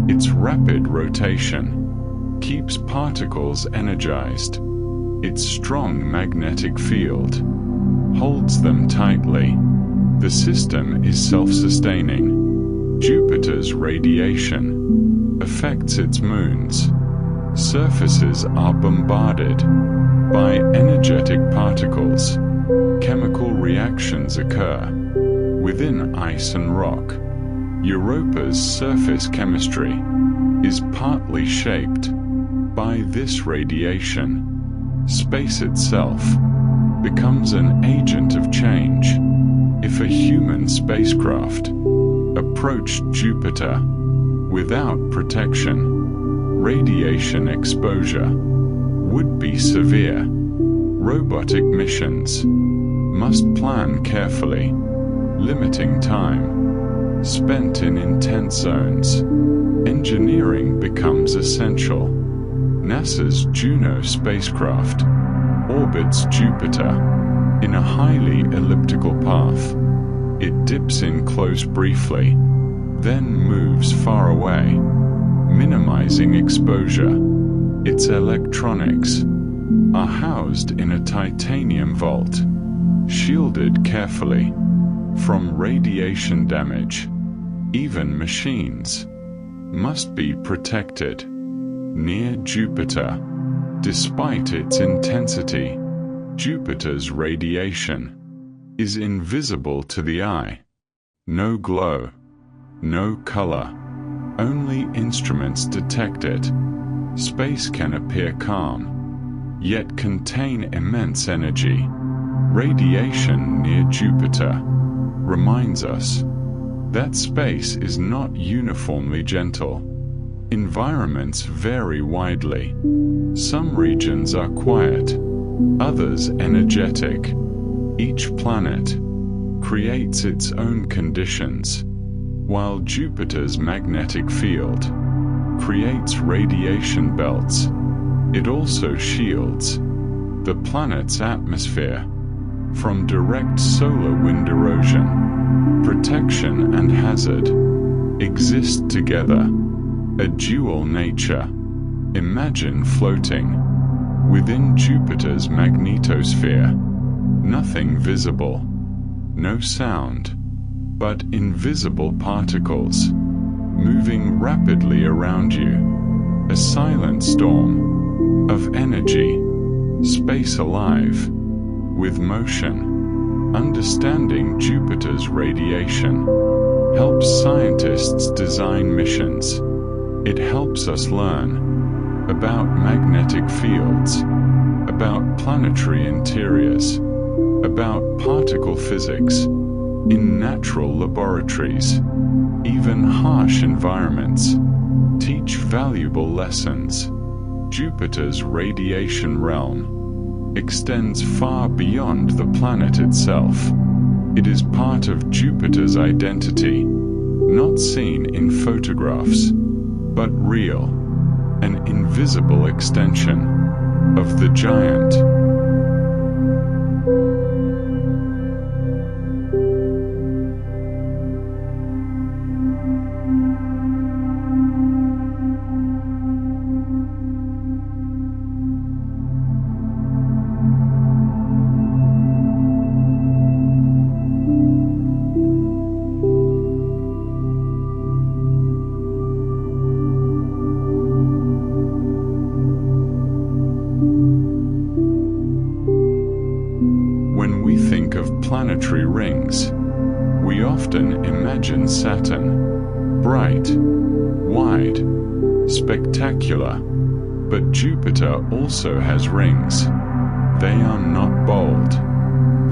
Its rapid rotation keeps particles energized. Its strong magnetic field holds them tightly. The system is self-sustaining. Jupiter's radiation affects its moons. Surfaces are bombarded by energetic particles. Chemical reactions occur within ice and rock. Europa's surface chemistry is partly shaped by this radiation. Space itself becomes an agent of change. If a human spacecraft approached Jupiter without protection, radiation exposure would be severe. Robotic missions must plan carefully, limiting time spent in intense zones. Engineering becomes essential. NASA's Juno spacecraft orbits Jupiter in a highly elliptical path. It dips in close briefly, then moves far away, minimizing exposure. Its electronics are housed in a titanium vault, shielded carefully from radiation damage. Even machines must be protected. Near Jupiter, despite its intensity, Jupiter's radiation is invisible to the eye. No glow, no color, only instruments detect it. Space can appear calm, yet contain immense energy. Radiation near Jupiter reminds us that space is not uniformly gentle. Environments vary widely. Some regions are quiet, others energetic. Each planet creates its own conditions. While Jupiter's magnetic field creates radiation belts, it also shields the planet's atmosphere from direct solar wind erosion. Protection and hazard exist together, a dual nature. Imagine floating within Jupiter's magnetosphere. Nothing visible, no sound, but invisible particles moving rapidly around you. A silent storm of energy, space alive with motion. Understanding Jupiter's radiation helps scientists design missions. It helps us learn about magnetic fields, about planetary interiors, about particle physics. in natural laboratories, even harsh environments, teach valuable lessons. Jupiter's radiation realm extends far beyond the planet itself. It is part of Jupiter's identity, not seen in photographs, but real, an invisible extension of the giant. When we think of planetary rings, we often imagine Saturn, bright, wide, spectacular. But Jupiter also has rings. They are not bold.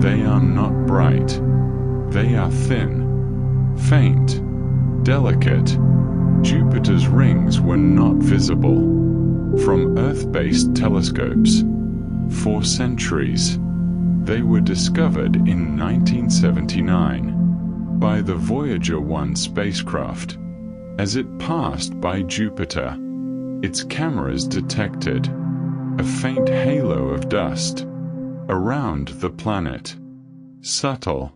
They are not bright. They are thin, faint, delicate. Jupiter's rings were not visible from Earth-based telescopes for centuries. They were discovered in 1979 by the Voyager 1 spacecraft. As it passed by Jupiter, its cameras detected a faint halo of dust around the planet. Subtle,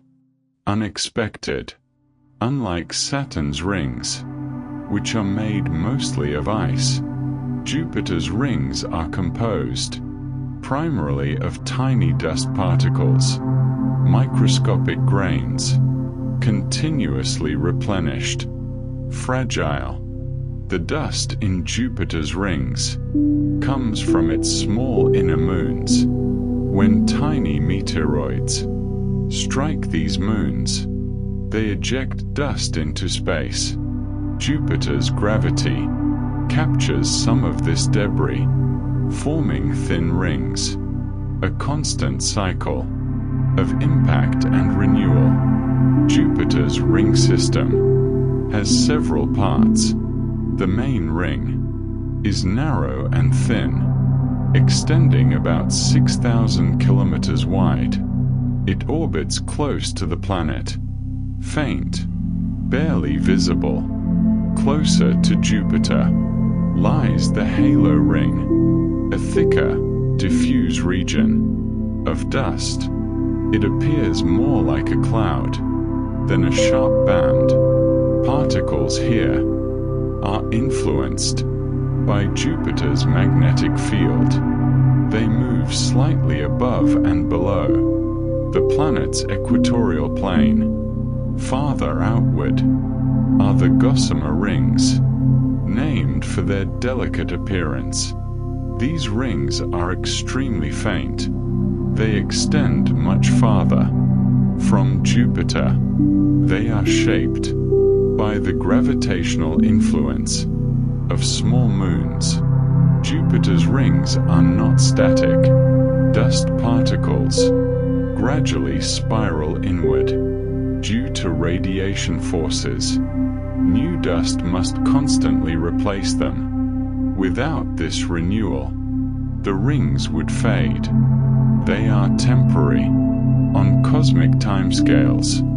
unexpected. Unlike Saturn's rings, which are made mostly of ice, Jupiter's rings are composed primarily of tiny dust particles, microscopic grains, continuously replenished, fragile. The dust in Jupiter's rings comes from its small inner moons. When tiny meteoroids strike these moons, they eject dust into space. Jupiter's gravity captures some of this debris, forming thin rings, a constant cycle of impact and renewal. Jupiter's ring system has several parts. The main ring is narrow and thin, extending about 6,000 kilometers wide. It orbits close to the planet, faint, barely visible. Closer to Jupiter lies the halo ring, a thicker, diffuse region of dust. It appears more like a cloud than a sharp band. Particles here are influenced by Jupiter's magnetic field. They move slightly above and below the planet's equatorial plane. Farther outward are the gossamer rings, named for their delicate appearance. These rings are extremely faint. They extend much farther from Jupiter. They are shaped by the gravitational influence of small moons. Jupiter's rings are not static. Dust particles gradually spiral inward due to radiation forces. New dust must constantly replace them. Without this renewal, the rings would fade. They are temporary on cosmic timescales.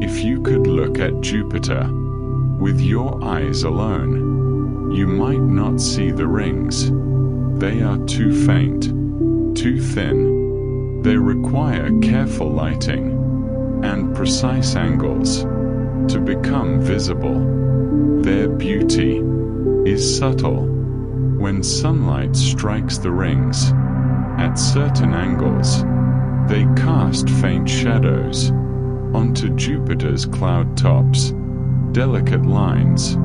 If you could look at Jupiter with your eyes alone, you might not see the rings. They are too faint, too thin. They require careful lighting and precise angles to become visible. Their beauty is subtle. When sunlight strikes the rings at certain angles, they cast faint shadows onto Jupiter's cloud tops, delicate lines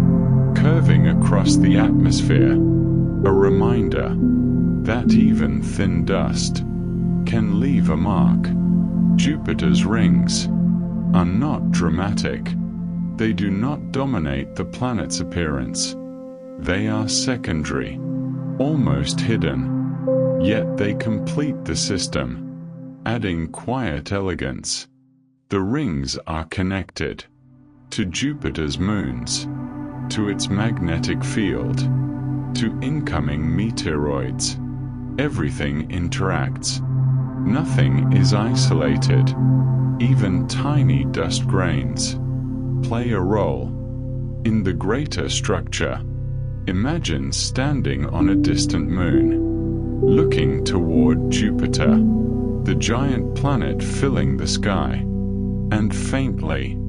curving across the atmosphere, a reminder that even thin dust can leave a mark. Jupiter's rings are not dramatic. They do not dominate the planet's appearance. They are secondary, almost hidden, yet they complete the system, adding quiet elegance The rings are connected to Jupiter's moons, to its magnetic field, to incoming meteoroids. Everything interacts. Nothing is isolated. Even tiny dust grains play a role in the greater structure. Imagine standing on a distant moon, looking toward Jupiter, the giant planet filling the sky, and faintly,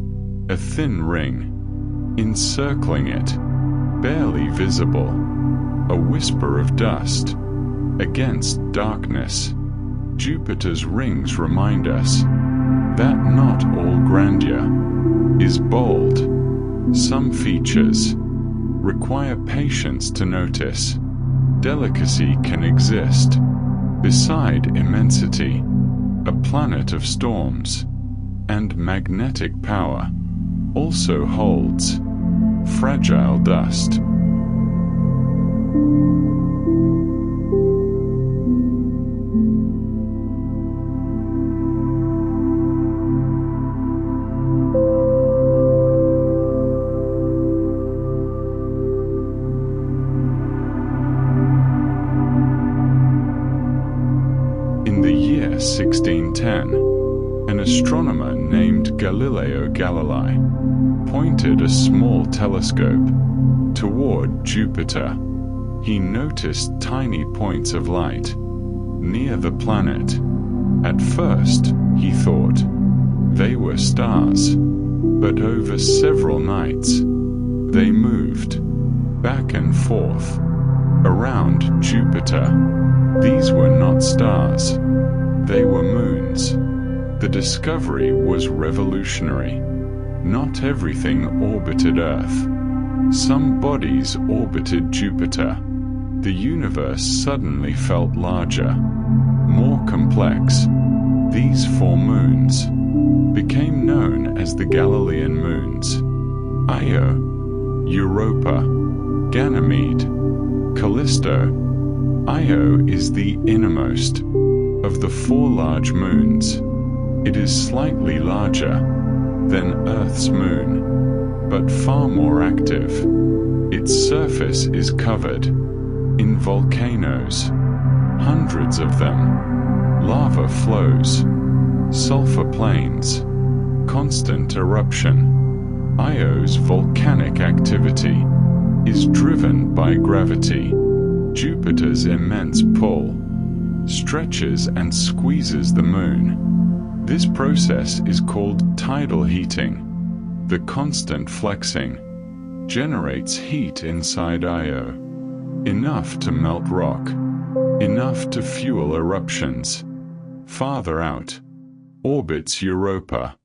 a thin ring encircling it, barely visible, a whisper of dust against darkness. Jupiter's rings remind us that not all grandeur is bold. Some features require patience to notice. Delicacy can exist beside immensity. A planet of storms and magnetic power also holds fragile dust. In the year 1610, an astronomer named Galileo Galilei pointed a small telescope toward Jupiter. He noticed tiny points of light near the planet. At first, he thought they were stars, but over several nights, they moved back and forth around Jupiter. These were not stars, they were moons. The discovery was revolutionary. Not everything orbited Earth. Some bodies orbited Jupiter. The universe suddenly felt larger, more complex. These 4 moons became known as the Galilean moons: Io, Europa, Ganymede, Callisto. Io is the innermost of the 4 large moons. It is slightly larger than Earth's moon, but far more active. Its surface is covered in volcanoes, hundreds of them, lava flows, sulfur plains, constant eruption. Io's volcanic activity is driven by gravity. Jupiter's immense pull stretches and squeezes the moon. This process is called tidal heating. The constant flexing generates heat inside Io, enough to melt rock, enough to fuel eruptions. Farther out orbits Europa,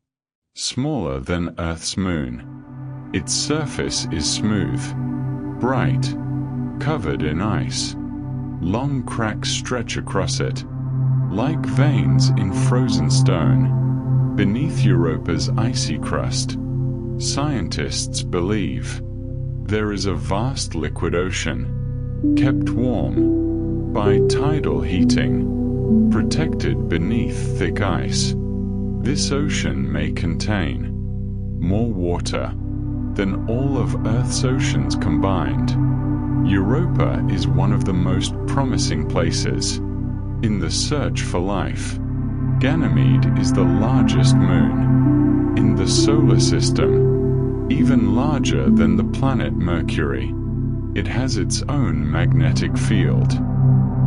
smaller than Earth's moon. Its surface is smooth, bright, covered in ice. Long cracks stretch across it, like veins in frozen stone. Beneath Europa's icy crust, scientists believe there is a vast liquid ocean, kept warm by tidal heating, protected beneath thick ice. This ocean may contain more water than all of Earth's oceans combined. Europa is one of the most promising places in the search for life. Ganymede is the largest moon in the solar system, even larger than the planet Mercury. It has its own magnetic field,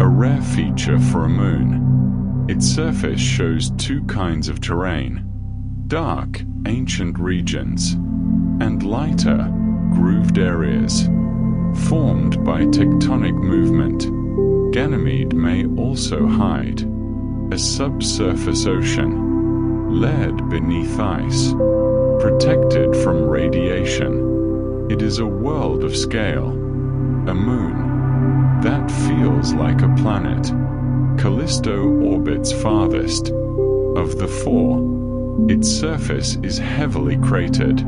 a rare feature for a moon. Its surface shows 2 kinds of terrain: dark, ancient regions, and lighter, grooved areas, formed by tectonic movement. Ganymede may also hide a subsurface ocean, layered beneath ice, protected from radiation. It is a world of scale, a moon that feels like a planet. Callisto orbits farthest of the 4. Its surface is heavily cratered,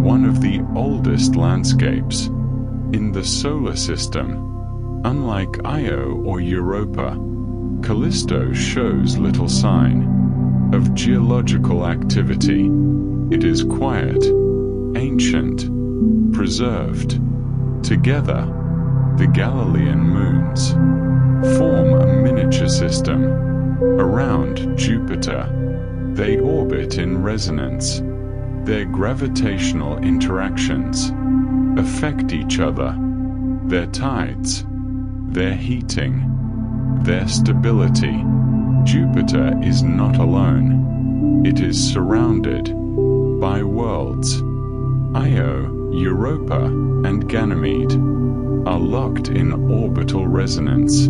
one of the oldest landscapes in the solar system. Unlike Io or Europa, Callisto shows little sign of geological activity. It is quiet, ancient, preserved. Together, the Galilean moons form a miniature system around Jupiter. They orbit in resonance. Their gravitational interactions affect each other, their tides, their heating, their stability. Jupiter is not alone. It is surrounded by worlds. Io, Europa, and Ganymede are locked in orbital resonance.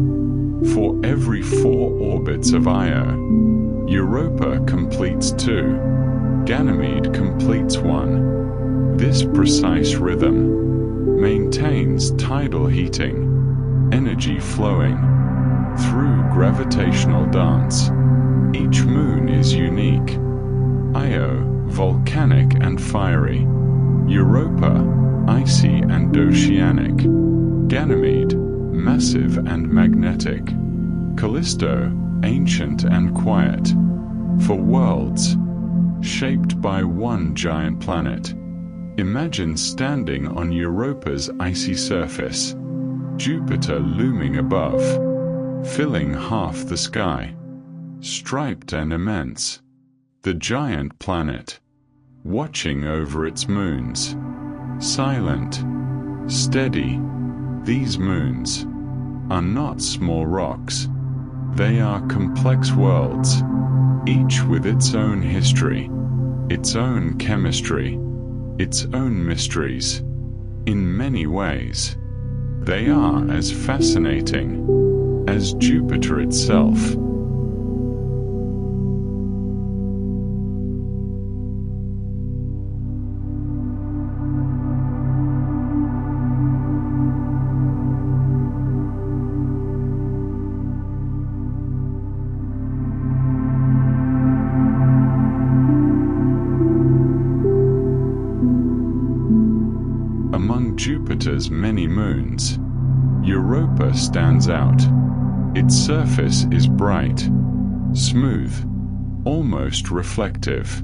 For every 4 orbits of Io, Europa completes 2, Ganymede completes 1. This precise rhythm maintains tidal heating, energy flowing through gravitational dance. Each moon is unique. Io, volcanic and fiery. Europa, icy and oceanic. Ganymede, massive and magnetic. Callisto, ancient and quiet. For worlds shaped by one giant planet. Imagine standing on Europa's icy surface, Jupiter looming above, filling half the sky, striped and immense. The giant planet, watching over its moons, silent, steady. These moons are not small rocks. They are complex worlds, each with its own history, its own chemistry, its own mysteries. In many ways, they are as fascinating as Jupiter itself. Among Jupiter's many moons, Europa stands out. Its surface is bright, smooth, almost reflective.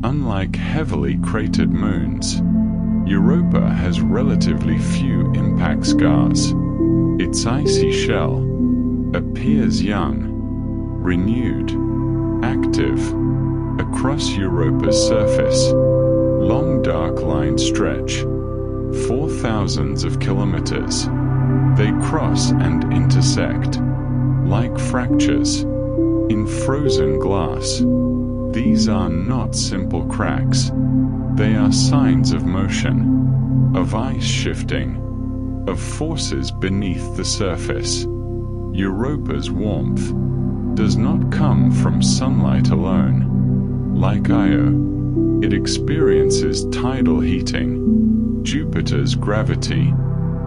Unlike heavily cratered moons, Europa has relatively few impact scars. Its icy shell appears young, renewed, active. Across Europa's surface, long dark lines stretch for thousands of kilometers. They cross and intersect, like fractures in frozen glass. These are not simple cracks. They are signs of motion, of ice shifting, of forces beneath the surface. Europa's warmth does not come from sunlight alone. Like Io, it experiences tidal heating. Jupiter's gravity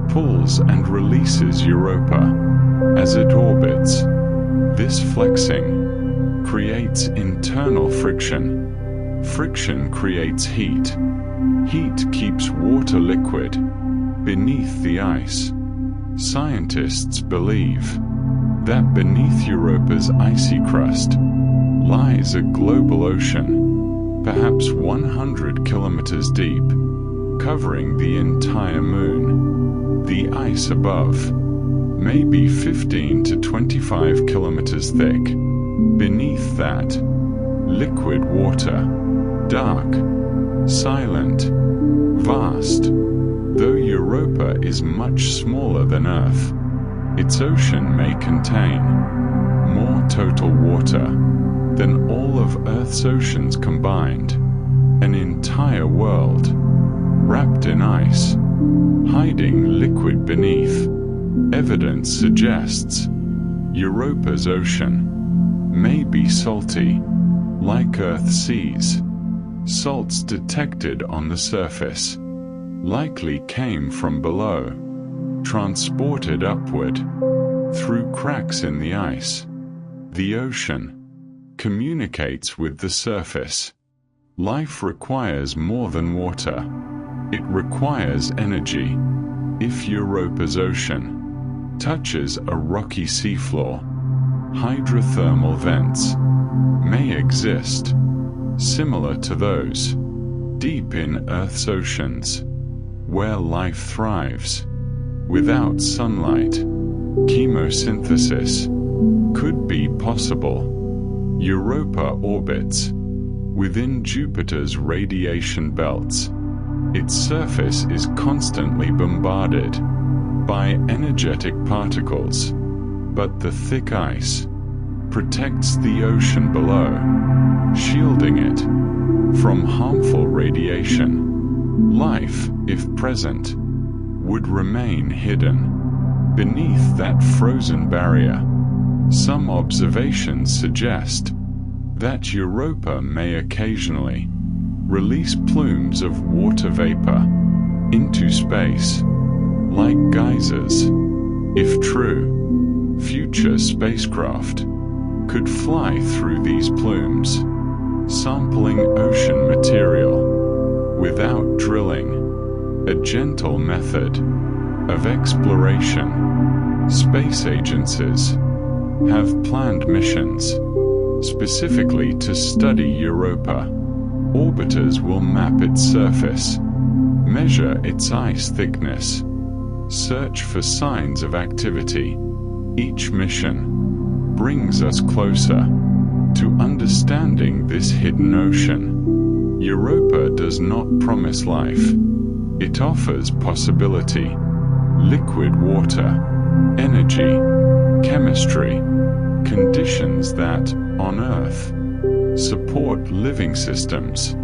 pulls and releases Europa as it orbits. This flexing creates internal friction. Friction creates heat. Heat keeps water liquid beneath the ice. Scientists believe that beneath Europa's icy crust lies a global ocean, perhaps 100 kilometers deep, covering the entire moon. The ice above may be 15 to 25 kilometers thick. Beneath that, liquid water, dark, silent, vast. Though Europa is much smaller than Earth, its ocean may contain more total water than all of Earth's oceans combined. An entire world wrapped in ice, hiding liquid beneath. Evidence suggests Europa's ocean may be salty, like Earth's seas. Salts detected on the surface likely came from below, transported upward through cracks in the ice. The ocean communicates with the surface. Life requires more than water. It requires energy. If Europa's ocean touches a rocky seafloor, hydrothermal vents may may exist, similar to those deep in Earth's oceans, where life thrives. Without sunlight, chemosynthesis could be possible. Europa orbits within Jupiter's radiation belts. Its surface is constantly bombarded by energetic particles, but the thick ice protects the ocean below, shielding it from harmful radiation. Life, if present, would remain hidden beneath that frozen barrier. Some observations suggest that Europa may occasionally release plumes of water vapor into space, like geysers. If true, future spacecraft could fly through these plumes, sampling ocean material without drilling, a gentle method of exploration. Space agencies have planned missions specifically to study Europa. Orbiters will map its surface, measure its ice thickness, search for signs of activity. Each mission brings us closer to understanding this hidden ocean. Europa does not promise life. It offers possibility: liquid water, energy, chemistry, conditions that, on Earth, support living systems.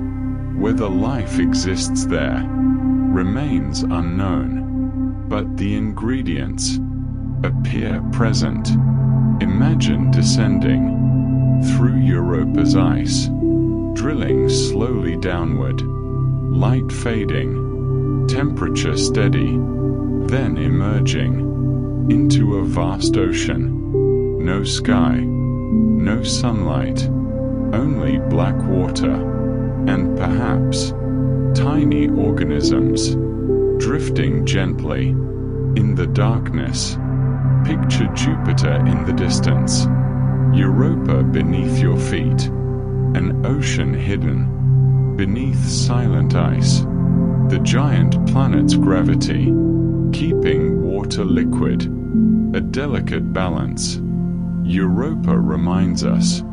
Whether life exists there remains unknown, but the ingredients appear present. Imagine descending through Europa's ice, drilling slowly downward, light fading, temperature steady, then emerging into a vast ocean. No sky, no sunlight, only black water, and perhaps tiny organisms drifting gently in the darkness. Picture Jupiter in the distance, Europa beneath your feet, an ocean hidden beneath silent ice, the giant planet's gravity keeping water liquid, a delicate balance. Europa reminds us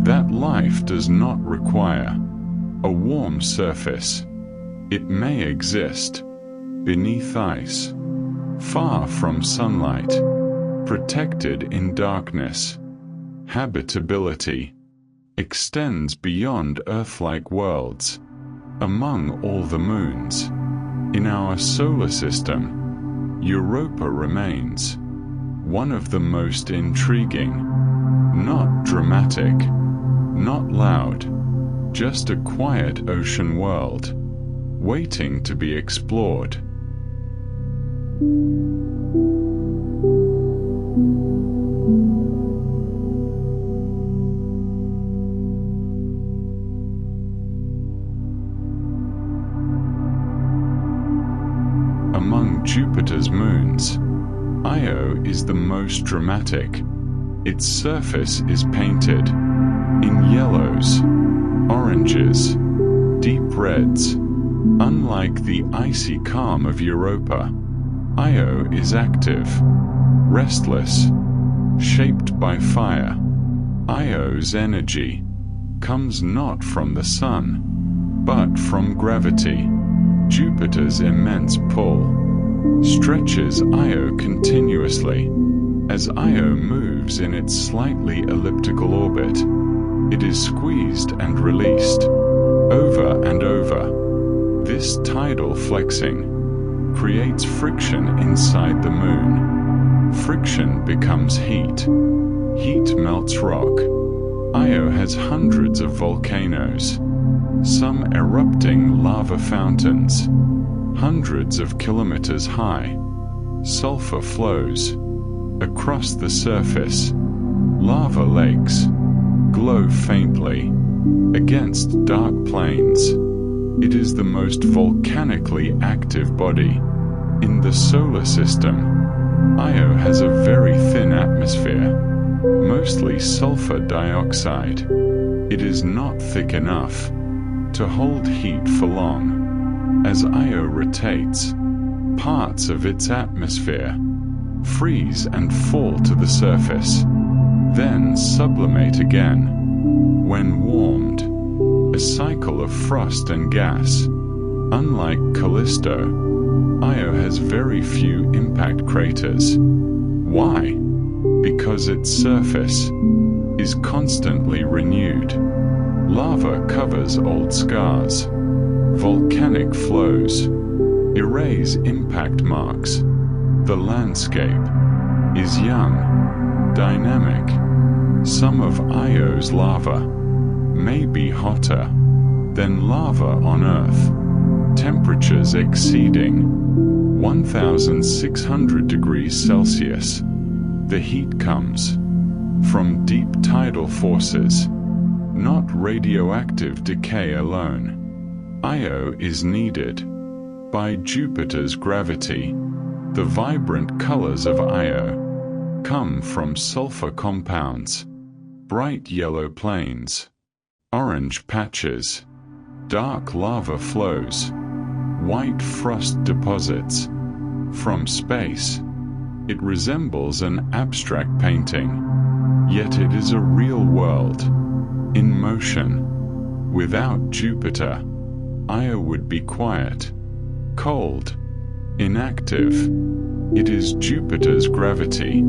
that life does not require a warm surface. It may exist beneath ice, far from sunlight, protected in darkness. Habitability extends beyond Earth-like worlds. Among all the moons in our solar system, Europa remains one of the most intriguing. Not dramatic, not loud, just a quiet ocean world, waiting to be explored. Among Jupiter's moons, Io is the most dramatic. Its surface is painted in yellows, oranges, deep reds. Unlike the icy calm of Europa, Io is active, restless, shaped by fire. Io's energy comes not from the sun, but from gravity. Jupiter's immense pull stretches Io continuously. As Io moves in its slightly elliptical orbit, it is squeezed and released, over and over. This tidal flexing creates friction inside the moon. Friction becomes heat. Heat melts rock. Io has hundreds of volcanoes, some erupting lava fountains, hundreds of kilometers high. Sulfur flows across the surface. Lava lakes glow faintly against dark plains. It is the most volcanically active body in the solar system. Io has a very thin atmosphere, mostly sulfur dioxide. It is not thick enough to hold heat for long. As Io rotates, parts of its atmosphere freeze and fall to the surface, then sublimate again when warmed. A cycle of frost and gas. Unlike Callisto, Io has very few impact craters. Why? Because its surface is constantly renewed. Lava covers old scars. Volcanic flows erase impact marks. The landscape is young, dynamic. Some of Io's lava may be hotter than lava on Earth. Temperatures exceeding 1,600 degrees Celsius. The heat comes from deep tidal forces, not radioactive decay alone. Io is needed by Jupiter's gravity. The vibrant colors of Io come from sulfur compounds, bright yellow plains, orange patches, dark lava flows, white frost deposits. From space, it resembles an abstract painting, yet it is a real world in motion. Without Jupiter, Io would be quiet, cold, inactive. It is Jupiter's gravity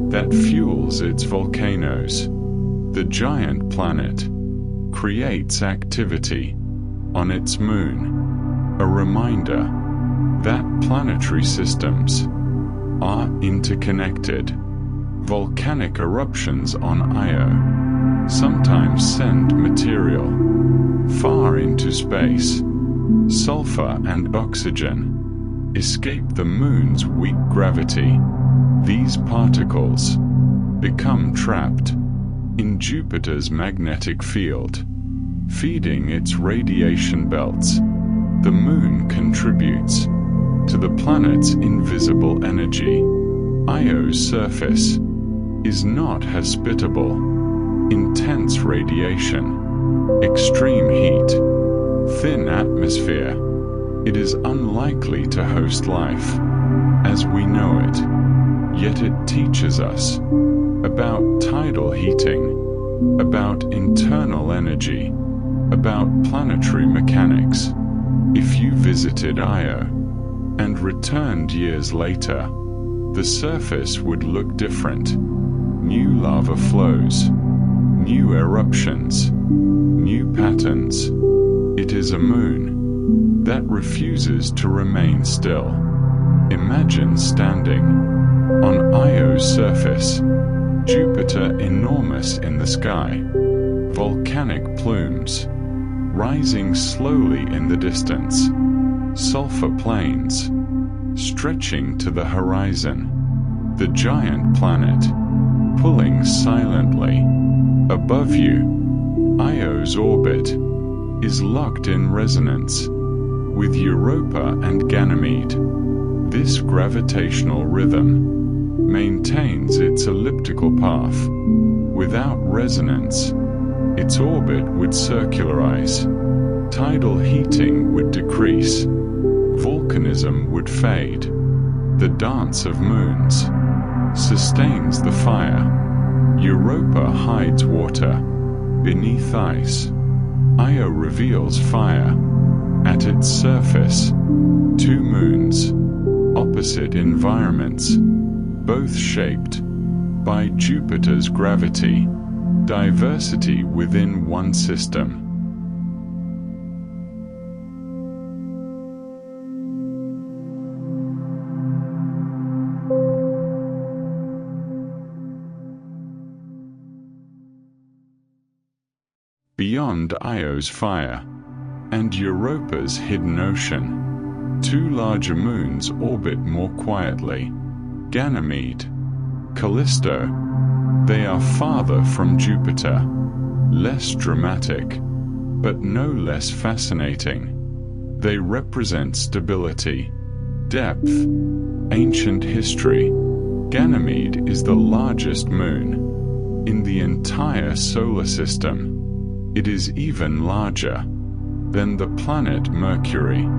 that fuels its volcanoes. The giant planet creates activity on its moon, a reminder that planetary systems are interconnected. Volcanic eruptions on Io sometimes send material far into space. Sulfur and oxygen escape the moon's weak gravity. These particles become trapped in Jupiter's magnetic field, feeding its radiation belts. The moon contributes to the planet's invisible energy. Io's surface is not hospitable. Intense radiation, extreme heat, thin atmosphere. It is unlikely to host life as we know it. Yet it teaches us about tidal heating, about internal energy, about planetary mechanics. If you visited Io and returned years later, the surface would look different. New lava flows, new eruptions, new patterns. It is a moon that refuses to remain still. Imagine standing on Io's surface, Jupiter enormous in the sky, volcanic plumes rising slowly in the distance, sulfur plains stretching to the horizon, the giant planet pulling silently above you. Io's orbit is locked in resonance with Europa and Ganymede. This gravitational rhythm maintains its elliptical path. Without resonance, its orbit would circularize. Tidal heating would decrease. Volcanism would fade. The dance of moons sustains the fire. Europa hides water beneath ice. Io reveals fire at its surface. Two moons, opposite environments, both shaped by Jupiter's gravity. Diversity within one system. Beyond Io's fire and Europa's hidden ocean, two larger moons orbit more quietly. Ganymede, Callisto. They are farther from Jupiter, less dramatic, but no less fascinating. They represent stability, depth, ancient history. Ganymede is the largest moon in the entire solar system. It is even larger than the planet Mercury.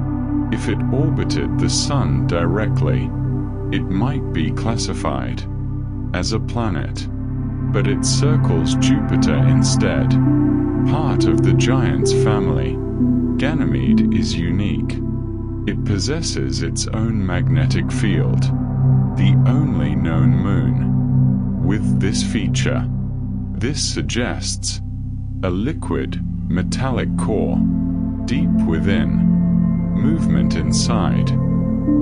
If it orbited the Sun directly, it might be classified as a planet, but it circles Jupiter instead, part of the Giants family. Ganymede is unique. It possesses its own magnetic field, the only known moon with this feature. This suggests a liquid, metallic core, deep within, movement inside,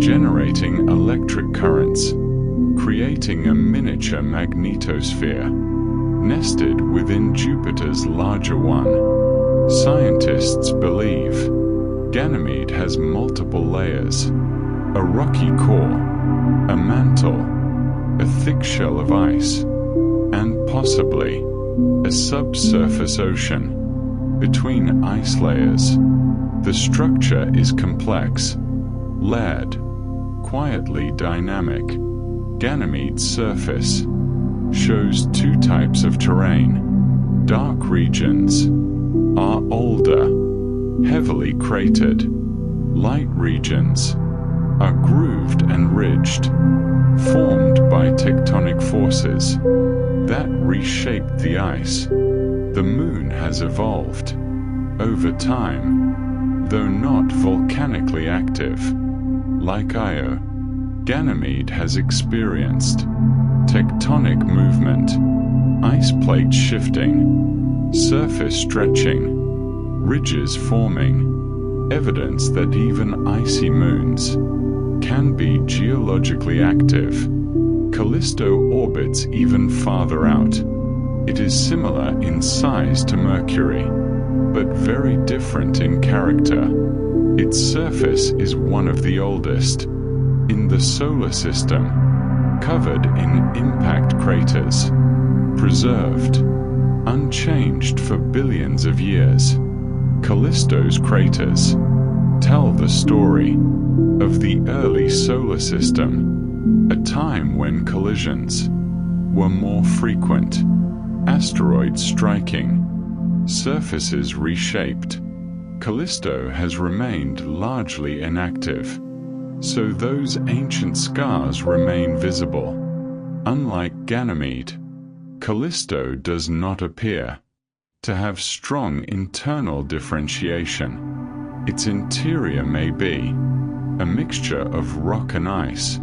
generating electric currents, creating a miniature magnetosphere, nested within Jupiter's larger one. Scientists believe Ganymede has multiple layers, a rocky core, a mantle, a thick shell of ice, and possibly a subsurface ocean. Between ice layers, the structure is complex, layered, quietly dynamic. Ganymede's surface shows two types of terrain. Dark regions are older, heavily cratered. Light regions are grooved and ridged, formed by tectonic forces that reshaped the ice. The moon has evolved over time, though not volcanically active. Like Io, Ganymede has experienced tectonic movement, ice plates shifting, surface stretching, ridges forming, evidence that even icy moons can be geologically active. Callisto orbits even farther out. It is similar in size to Mercury, but very different in character. Its surface is one of the oldest in the solar system, covered in impact craters, preserved, unchanged for billions of years. Callisto's craters tell the story of the early solar system, a time when collisions were more frequent, asteroids striking, surfaces reshaped. Callisto has remained largely inactive, so those ancient scars remain visible. Unlike Ganymede, Callisto does not appear to have strong internal differentiation. Its interior may be a mixture of rock and ice,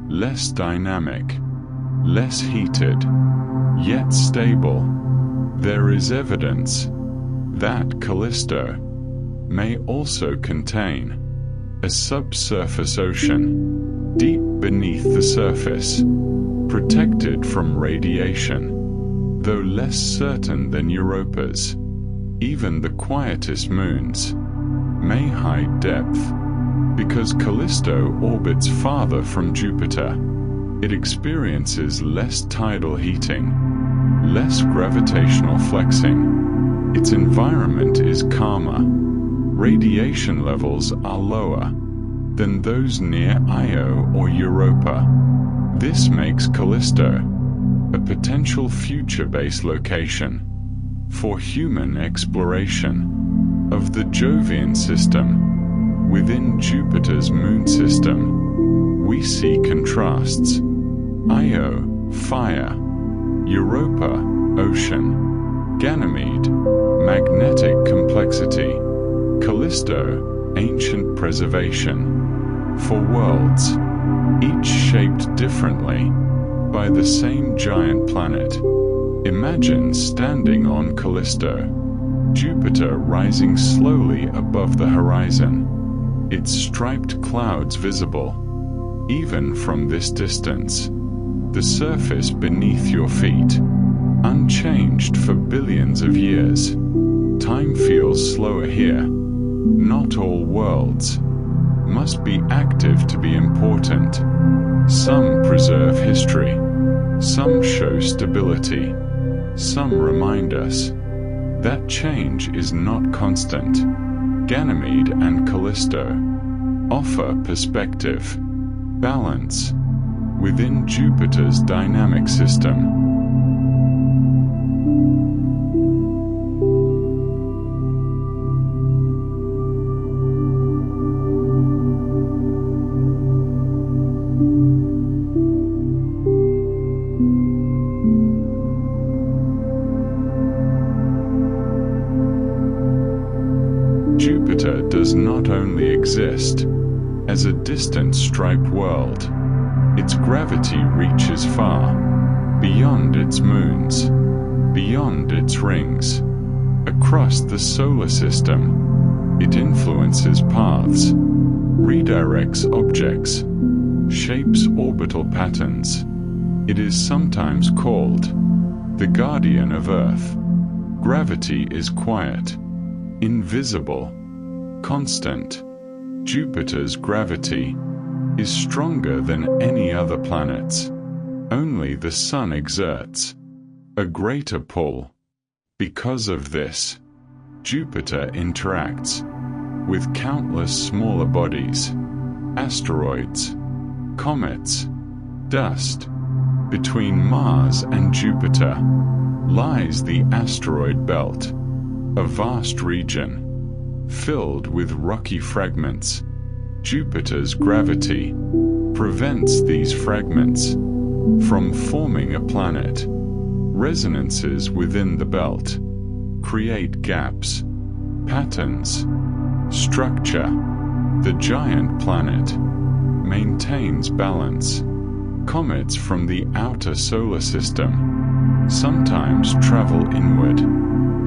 less dynamic, less heated, yet stable. There is evidence that Callisto may also contain a subsurface ocean, deep beneath the surface, protected from radiation, though less certain than Europa's. Even the quietest moons may hide depth. Because Callisto orbits farther from Jupiter, it experiences less tidal heating, less gravitational flexing. Its environment is calmer. Radiation levels are lower than those near Io or Europa. This makes Callisto a potential future base location for human exploration of the Jovian system. Within Jupiter's moon system, we see contrasts. Io, fire; Europa, ocean; Ganymede, magnetic complexity; Callisto, ancient preservation. For worlds, each shaped differently by the same giant planet. Imagine standing on Callisto, Jupiter rising slowly above the horizon, its striped clouds visible, even from this distance. The surface beneath your feet, unchanged for billions of years. Time feels slower here. Not all worlds must be active to be important. Some preserve history, some show stability, some remind us that change is not constant. Ganymede and Callisto offer perspective, balance, within Jupiter's dynamic system. Jupiter does not only exist as a distant striped world, its gravity reaches far beyond its moons, beyond its rings. Across the solar system, it influences paths, redirects objects, shapes orbital patterns. It is sometimes called the guardian of Earth. Gravity is quiet, invisible, constant. Jupiter's gravity is stronger than any other planet's. Only the Sun exerts a greater pull. Because of this, Jupiter interacts with countless smaller bodies, asteroids, comets, dust. Between Mars and Jupiter lies the asteroid belt, a vast region filled with rocky fragments. Jupiter's gravity prevents these fragments from forming a planet. Resonances within the belt create gaps, patterns, structure. The giant planet maintains balance. Comets from the outer solar system sometimes travel inward,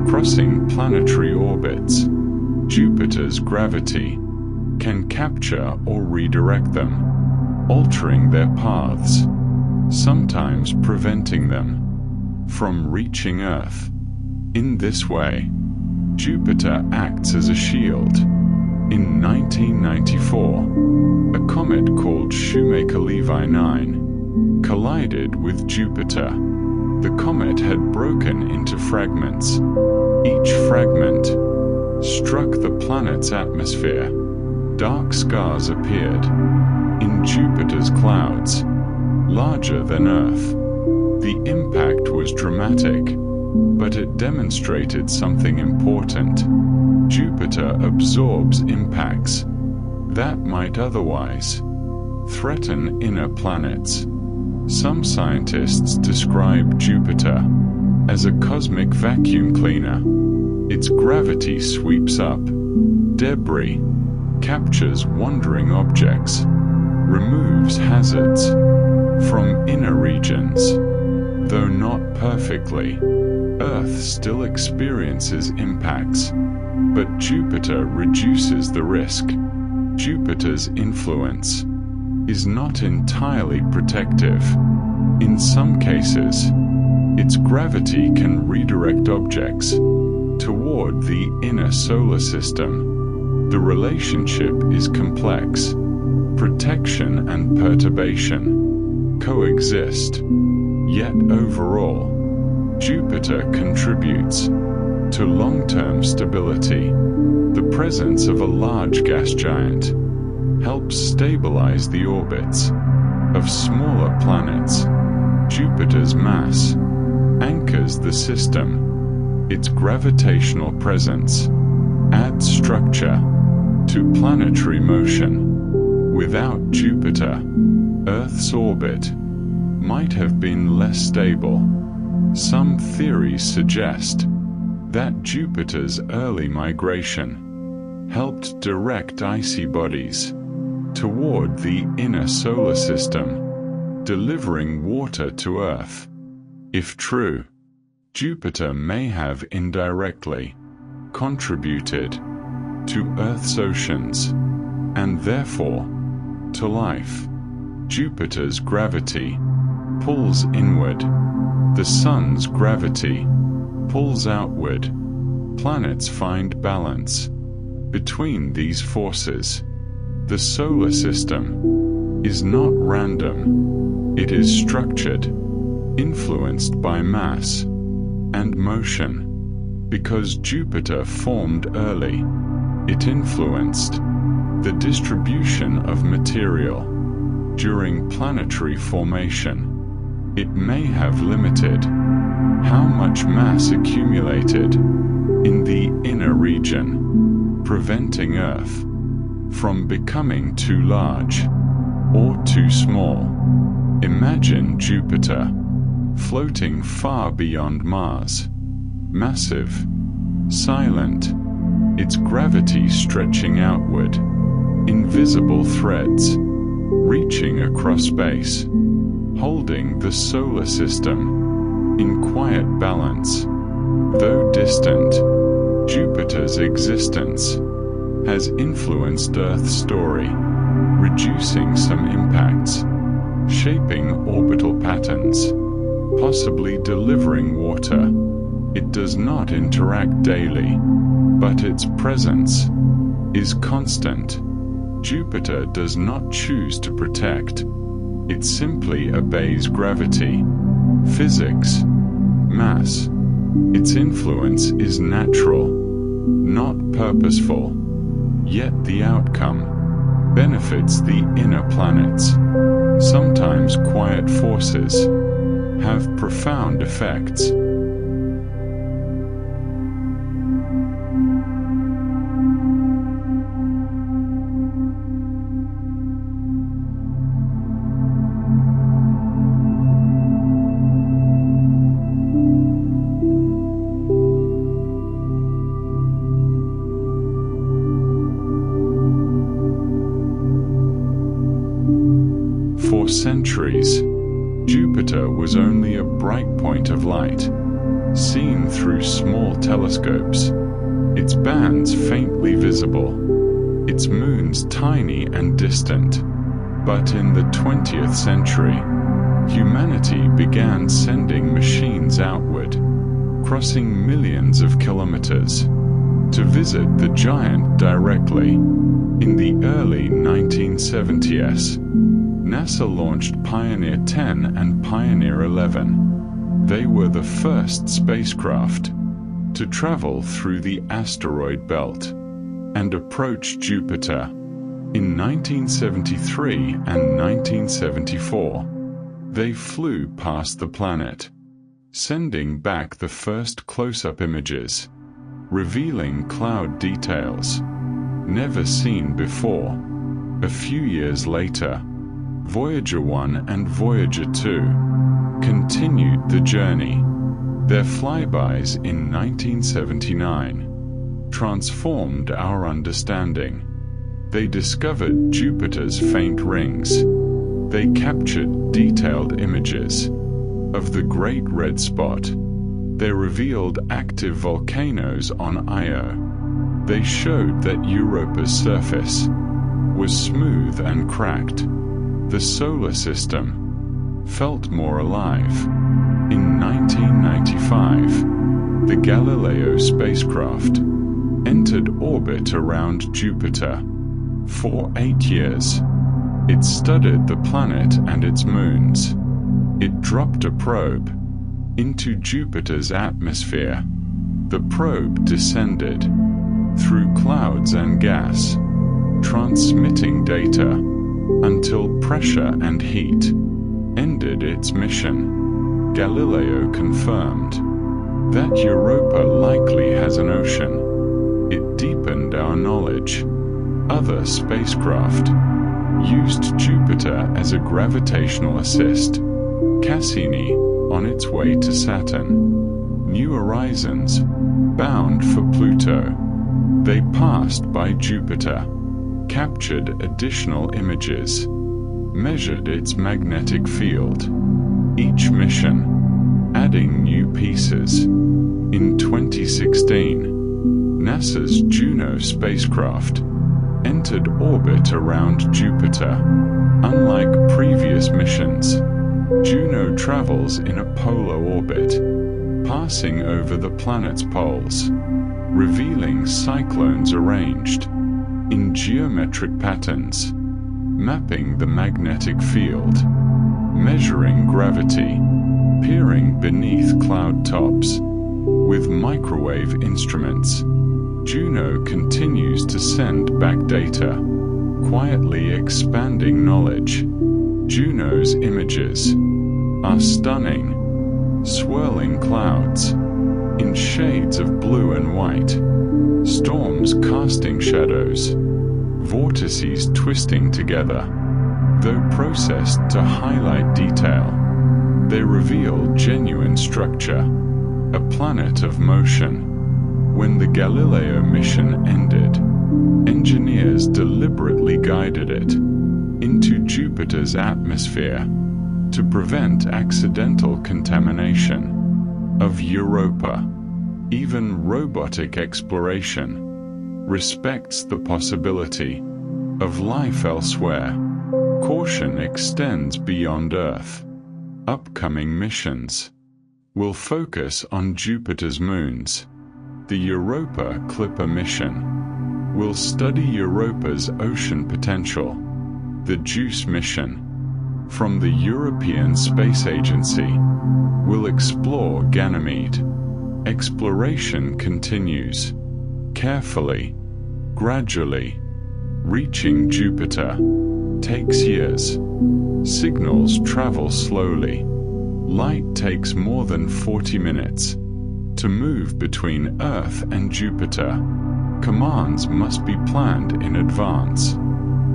crossing planetary orbits. Jupiter's gravity can capture or redirect them, altering their paths, sometimes preventing them from reaching Earth. In this way, Jupiter acts as a shield. In 1994, a comet called Shoemaker-Levy 9 collided with Jupiter. The comet had broken into fragments. Each fragment struck the planet's atmosphere. Dark scars appeared in Jupiter's clouds, larger than Earth. The impact was dramatic, but it demonstrated something important. Jupiter absorbs impacts that might otherwise threaten inner planets. Some scientists describe Jupiter as a cosmic vacuum cleaner. Its gravity sweeps up debris, captures wandering objects, removes hazards from inner regions. Though not perfectly, Earth still experiences impacts, but Jupiter reduces the risk. Jupiter's influence is not entirely protective. In some cases, its gravity can redirect objects toward the inner solar system. The relationship is complex. Protection and perturbation coexist. Yet overall, Jupiter contributes to long-term stability. The presence of a large gas giant helps stabilize the orbits of smaller planets. Jupiter's mass anchors the system. Its gravitational presence adds structure to planetary motion. Without Jupiter, Earth's orbit might have been less stable. Some theories suggest that Jupiter's early migration helped direct icy bodies toward the inner solar system, delivering water to Earth. If true, Jupiter may have indirectly contributed to Earth's oceans, and therefore to life. Jupiter's gravity pulls inward. The Sun's gravity pulls outward. Planets find balance between these forces. The solar system is not random. It is structured, influenced by mass and motion. Because Jupiter formed early, it influenced the distribution of material. During planetary formation, it may have limited how much mass accumulated in the inner region, preventing Earth from becoming too large or too small. Imagine Jupiter floating far beyond Mars, massive, silent, its gravity stretching outward, invisible threads, reaching across space, holding the solar system in quiet balance. Though distant, Jupiter's existence has influenced Earth's story, reducing some impacts, shaping orbital patterns, possibly delivering water. It does not interact daily, but its presence is constant. Jupiter does not choose to protect. It simply obeys gravity, physics, mass. Its influence is natural, not purposeful, yet the outcome benefits the inner planets. Sometimes quiet forces have profound effects. For centuries, Jupiter was only a bright point of light, seen through small telescopes, its bands faintly visible, its moons tiny and distant. But in the 20th century, humanity began sending machines outward, crossing millions of kilometers, to visit the giant directly. In the early 1970s, NASA launched Pioneer 10 and Pioneer 11. They were the first spacecraft to travel through the asteroid belt and approach Jupiter. In 1973 and 1974, they flew past the planet, sending back the first close-up images, revealing cloud details never seen before. A few years later, Voyager 1 and Voyager 2 continued the journey. Their flybys in 1979 transformed our understanding. They discovered Jupiter's faint rings. They captured detailed images of the Great Red Spot. They revealed active volcanoes on Io. They showed that Europa's surface was smooth and cracked. The solar system felt more alive. In 1995, the Galileo spacecraft entered orbit around Jupiter. For 8 years, it studied the planet and its moons. It dropped a probe into Jupiter's atmosphere. The probe descended through clouds and gas, transmitting data until pressure and heat ended its mission. Galileo confirmed that Europa likely has an ocean. It deepened our knowledge. Other spacecraft used Jupiter as a gravitational assist. Cassini on its way to Saturn. New Horizons bound for Pluto. They passed by Jupiter, captured additional images, measured its magnetic field. Each mission adding new pieces. In 2016, NASA's Juno spacecraft entered orbit around Jupiter. Unlike previous missions, Juno travels in a polar orbit, passing over the planet's poles, revealing cyclones arranged in geometric patterns, mapping the magnetic field, measuring gravity, peering beneath cloud tops. With microwave instruments, Juno continues to send back data, quietly expanding knowledge. Juno's images are stunning, swirling clouds in shades of blue and white, storms casting shadows, vortices twisting together. Though processed to highlight detail, they reveal genuine structure, a planet of motion, When the Galileo mission ended, engineers deliberately guided it into Jupiter's atmosphere to prevent accidental contamination of Europa. Even robotic exploration respects the possibility of life elsewhere. Caution extends beyond Earth. Upcoming missions will focus on Jupiter's moons. The Europa Clipper mission will study Europa's ocean potential. The JUICE mission from the European Space Agency will explore Ganymede. Exploration continues, carefully, gradually. Reaching Jupiter takes years. Signals travel slowly. Light takes more than 40 minutes. To move between Earth and Jupiter, commands must be planned in advance.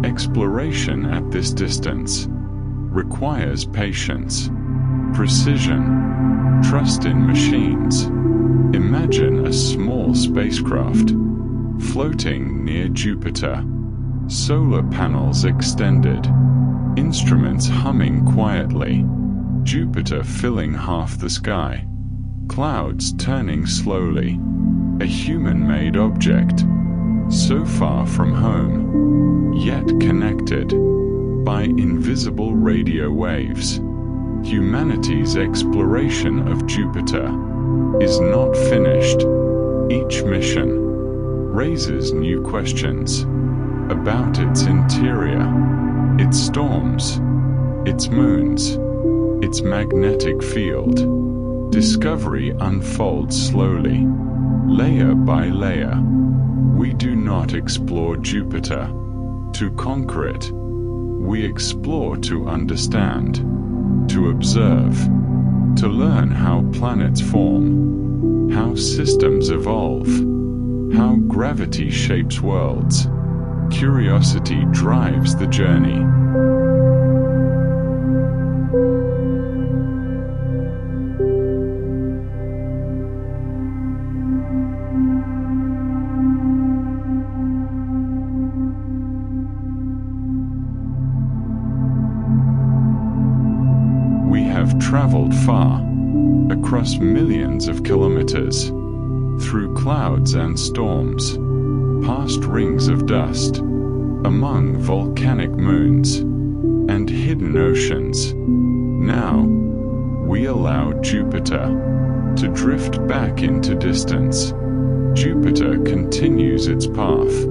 Exploration at this distance requires patience, precision, trust in machines. Imagine a small spacecraft floating near Jupiter, solar panels extended, instruments humming quietly, Jupiter filling half the sky, clouds turning slowly, a human-made object, so far from home, yet connected by invisible radio waves. Humanity's exploration of Jupiter is not finished. Each mission raises new questions about its interior, its storms, its moons, its magnetic field. Discovery unfolds slowly, layer by layer. We do not explore Jupiter to conquer it. We explore to understand, to observe, to learn how planets form, how systems evolve, how gravity shapes worlds. Curiosity drives the journey. We have traveled far, across millions of kilometers, through clouds and storms, past rings of dust, among volcanic moons, and hidden oceans. Now, we allow Jupiter to drift back into distance. Jupiter continues its path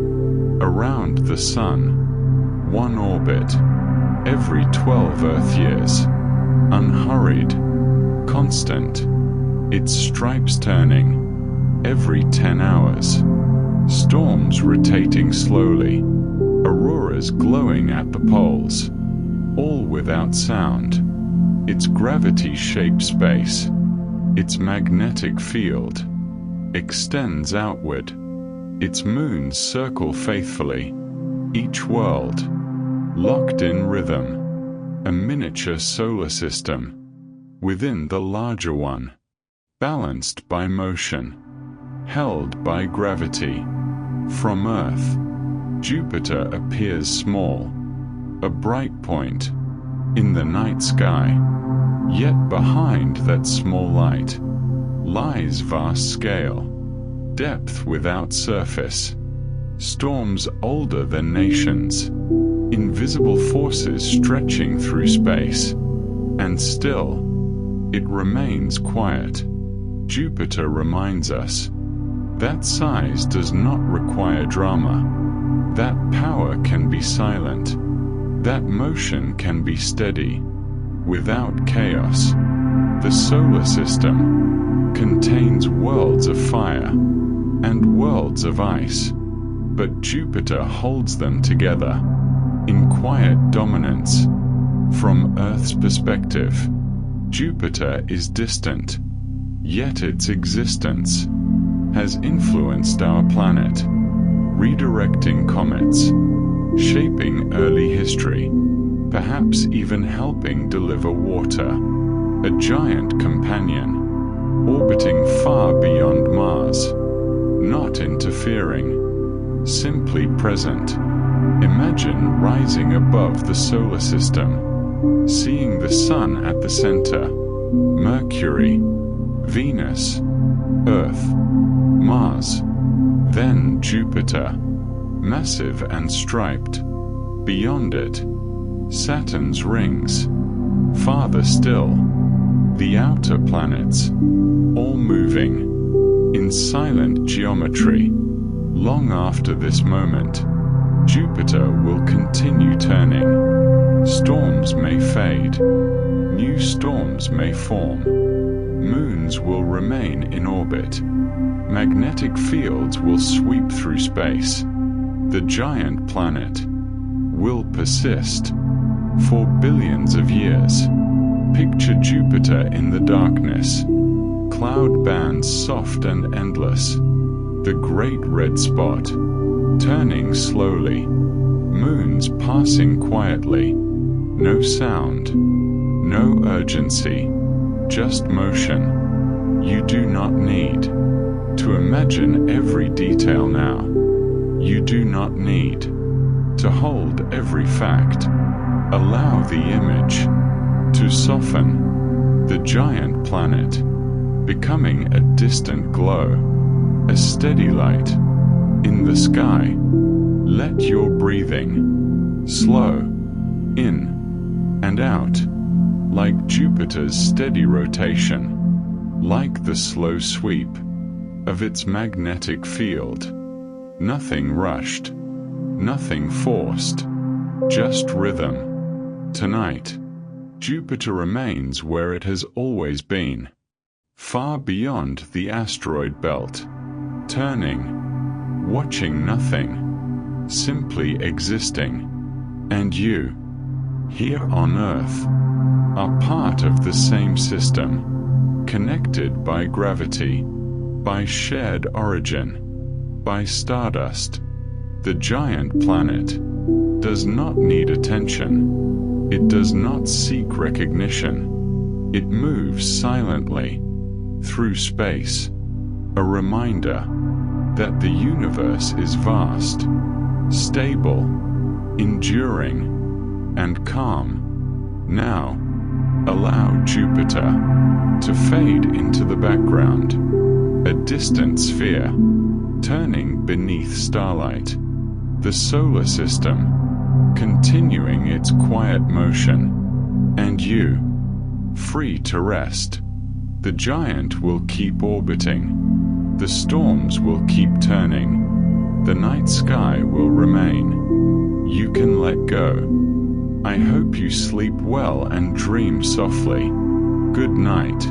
around the Sun, one orbit, every 12 Earth years, unhurried, constant, its stripes turning every 10 hours, storms rotating slowly, auroras glowing at the poles, all without sound. Its gravity shapes space. Its magnetic field extends outward. Its moons circle faithfully, each world locked in rhythm, a miniature solar system within the larger one, balanced by motion, held by gravity. From Earth, Jupiter appears small, a bright point in the night sky. Yet behind that small light lies vast scale, depth without surface, storms older than nations, invisible forces stretching through space, and still, it remains quiet. Jupiter reminds us that size does not require drama, that power can be silent, that motion can be steady, without chaos. The solar system contains worlds of fire and worlds of ice, but Jupiter holds them together in quiet dominance. From Earth's perspective, Jupiter is distant, yet its existence has influenced our planet, redirecting comets, shaping early history, perhaps even helping deliver water, a giant companion, orbiting far beyond Mars. fearing, simply present. Imagine rising above the solar system, seeing the Sun at the center, Mercury, Venus, Earth, Mars, then Jupiter, massive and striped. Beyond it, Saturn's rings. Farther still, the outer planets, all moving in silent geometry. Long after this moment, Jupiter will continue turning. Storms may fade, new storms may form, moons will remain in orbit, magnetic fields will sweep through space. The giant planet will persist for billions of years. Picture Jupiter in the darkness, cloud bands soft and endless, the great red spot, turning slowly, moons passing quietly, no sound, no urgency, just motion. You do not need to imagine every detail now. You do not need to hold every fact. Allow the image to soften. The giant planet becoming a distant glow, a steady light in the sky. Let your breathing slow in and out, like Jupiter's steady rotation, like the slow sweep of its magnetic field. Nothing rushed, nothing forced, just rhythm. Tonight, Jupiter remains where it has always been, far beyond the asteroid belt, turning, watching nothing, simply existing. And you, here on Earth, are part of the same system, connected by gravity, by shared origin, by stardust. The giant planet does not need attention. It does not seek recognition. It moves silently through space, a reminder that the universe is vast, stable, enduring, and calm. Now, allow Jupiter to fade into the background, a distant sphere, turning beneath starlight. The solar system continuing its quiet motion, and you, free to rest. The giant will keep orbiting. The storms will keep turning. The night sky will remain. You can let go. I hope you sleep well and dream softly. Good night.